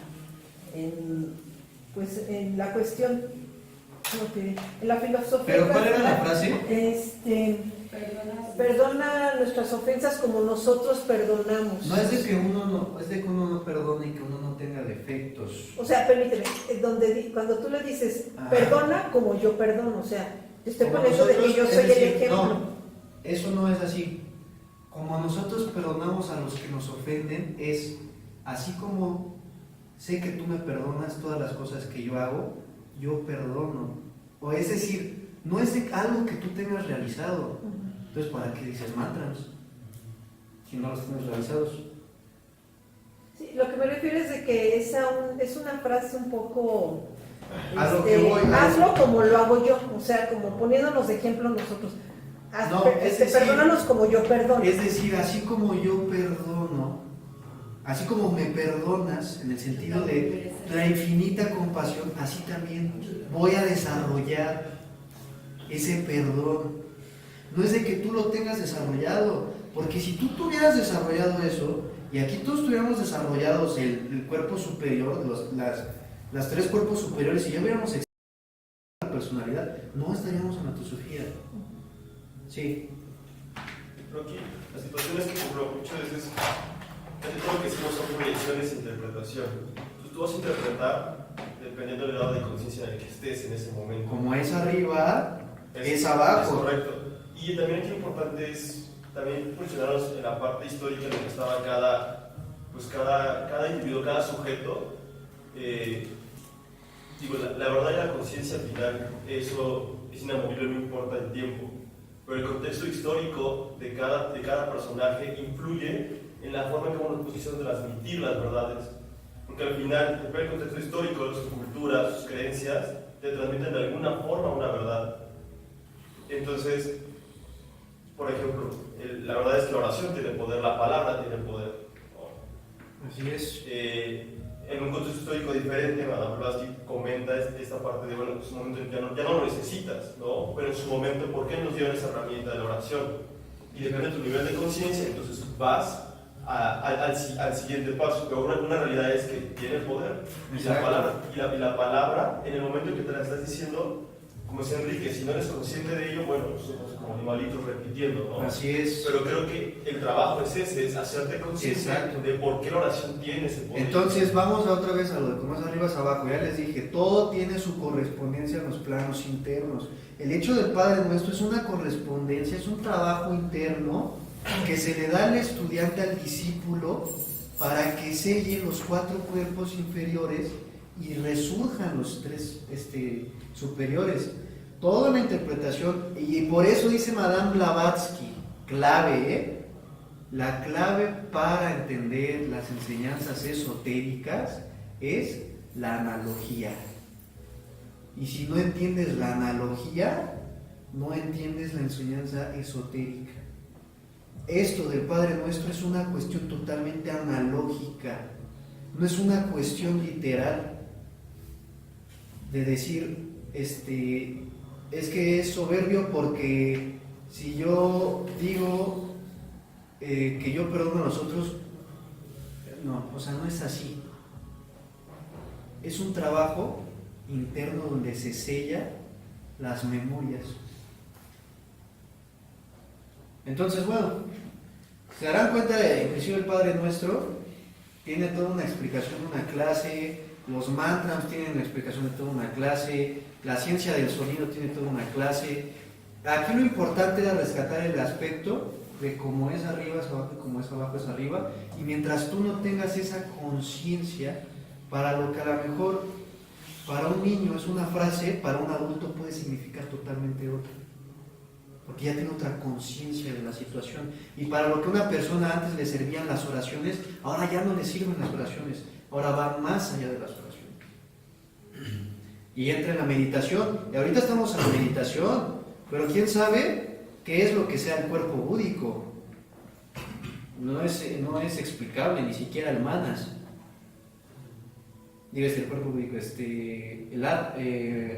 cuestión, ¿cómo te diré? En la filosofía. ¿Pero cuál era la frase? Perdona nuestras ofensas como nosotros perdonamos. No es de que uno no perdone y que uno no tenga defectos. O sea, permíteme, cuando tú le dices, perdona como yo perdono, o sea, te estoy Como poniendo de que nosotros, yo es soy decir, el ejemplo. No, eso no es así. Como nosotros perdonamos a los que nos ofenden, es así como sé que tú me perdonas todas las cosas que yo hago, yo perdono. O es decir, no es de algo que tú tengas realizado. Entonces, ¿para qué dices mantras si no los tienes realizados? Sí, lo que me refiero es de que es una frase un poco... A lo que voy, hazlo como lo hago yo, o sea, como poniéndonos de ejemplo nosotros. No, es decir, perdónanos como yo perdono. Es decir, así como yo perdono, así como me perdonas, en el sentido de la infinita compasión, así también voy a desarrollar ese perdón. No es de que tú lo tengas desarrollado, porque si tú tuvieras desarrollado eso, y aquí todos tuviéramos desarrollados el cuerpo superior, las tres cuerpos superiores, y ya hubiéramos la personalidad, no estaríamos en la teosofía. Sí. Pero aquí la situación es que, por ejemplo, muchas veces casi todo lo que hicimos son proyecciones e interpretación. Entonces tú vas a interpretar dependiendo del grado de conciencia en el que estés en ese momento. Como es arriba, es abajo. Es correcto. Y también aquí lo importante es también funcionarnos en la parte histórica en la que estaba cada individuo, cada sujeto. La verdad y la conciencia al final, eso es inamovible, no importa el tiempo. Pero el contexto histórico de cada personaje influye en la forma en que uno posiciona de transmitir las verdades. Porque al final, depende del contexto histórico, sus culturas, sus creencias, te transmiten de alguna forma una verdad. Entonces, por ejemplo, la verdad es que la oración tiene poder, la palabra tiene poder. Así es. En un contexto histórico diferente, Madame Blavatsky comenta esta parte de, bueno, en su momento ya no lo necesitas, ¿no? Pero en su momento, ¿por qué nos dieron esa herramienta de la oración? Y depende de tu nivel de conciencia, entonces vas al siguiente paso. Pero una realidad es que tiene poder. Y la palabra, en el momento en que te la estás diciendo, como decía Enrique, si no eres consciente de ello, bueno, somos como animalitos repitiendo, ¿no? Así es. Pero creo que el trabajo es ese, es hacerte consciente de por qué la oración tiene ese poder. Entonces vamos otra vez a lo de cómo es arriba es abajo. Ya les dije, todo tiene su correspondencia en los planos internos. El hecho del Padre Nuestro es una correspondencia, es un trabajo interno que se le da al estudiante, al discípulo, para que selle los 4 cuerpos inferiores y resurjan los 3 superiores. Toda la interpretación, y por eso dice Madame Blavatsky, clave, la clave para entender las enseñanzas esotéricas es la analogía. Y si no entiendes la analogía, no entiendes la enseñanza esotérica. Esto del Padre Nuestro es una cuestión totalmente analógica, no es una cuestión literal de decir, es que es soberbio porque si yo digo que yo perdono a los otros, no, o sea, no es así. Es un trabajo interno donde se sella las memorias. Entonces, bueno, se darán cuenta de, inclusive el Padre Nuestro tiene toda una explicación, una clase, los mantras tienen una explicación de toda una clase, la ciencia del sonido tiene toda una clase. Aquí lo importante era rescatar el aspecto de cómo es arriba es abajo y cómo es abajo es arriba, y mientras tú no tengas esa conciencia, para lo que a lo mejor para un niño es una frase, para un adulto puede significar totalmente otra, porque ya tiene otra conciencia de la situación. Y para lo que a una persona antes le servían las oraciones, ahora ya no le sirven las oraciones, ahora va más allá de las oraciones y entra en la meditación. Y ahorita estamos en la meditación, pero quién sabe qué es lo que sea el cuerpo búdico. no es explicable, ni siquiera el manas. Digo, el cuerpo público, el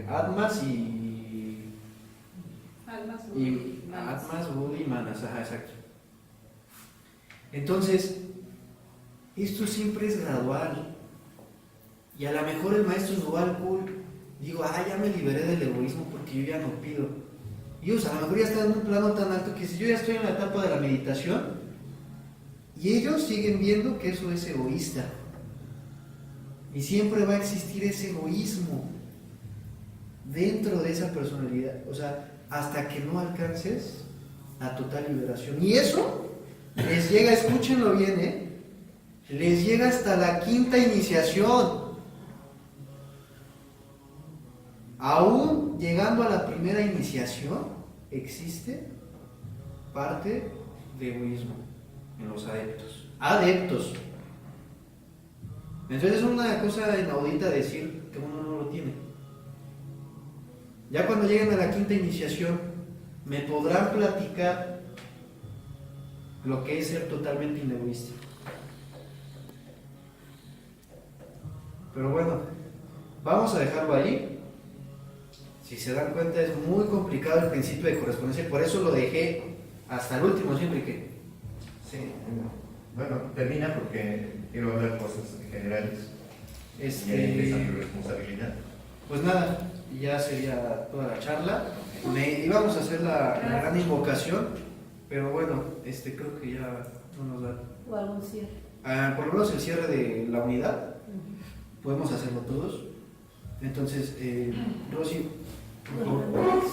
Atmas y Atmas, Buddha y manas, ajá, exacto. Entonces, esto siempre es gradual. Y a lo mejor el maestro nos va al cool. Digo, ya me liberé del egoísmo porque yo ya no pido. Y ellos a lo mejor ya están en un plano tan alto que si yo ya estoy en la etapa de la meditación y ellos siguen viendo que eso es egoísta. Y siempre va a existir ese egoísmo dentro de esa personalidad. O sea, hasta que no alcances la total liberación. Y eso les llega, escúchenlo bien, les llega hasta la quinta iniciación. Aún llegando a la primera iniciación, existe parte de egoísmo en los adeptos. Adeptos. Entonces es una cosa inaudita decir que uno no lo tiene. Ya cuando lleguen a la quinta iniciación, me podrán platicar lo que es ser totalmente inegoísta. Pero bueno, vamos a dejarlo ahí. Si se dan cuenta, es muy complicado el principio de correspondencia, por eso lo dejé hasta el último, ¿sí, Enrique? Sí, bueno, termina porque quiero hablar cosas generales. Y esa es tu responsabilidad. Pues nada, ya sería toda la charla. Íbamos a hacer la gran invocación, pero bueno, creo que ya no nos da. O algún cierre. Por lo menos el cierre de la unidad, podemos hacerlo todos. Entonces, Rosy, por favor.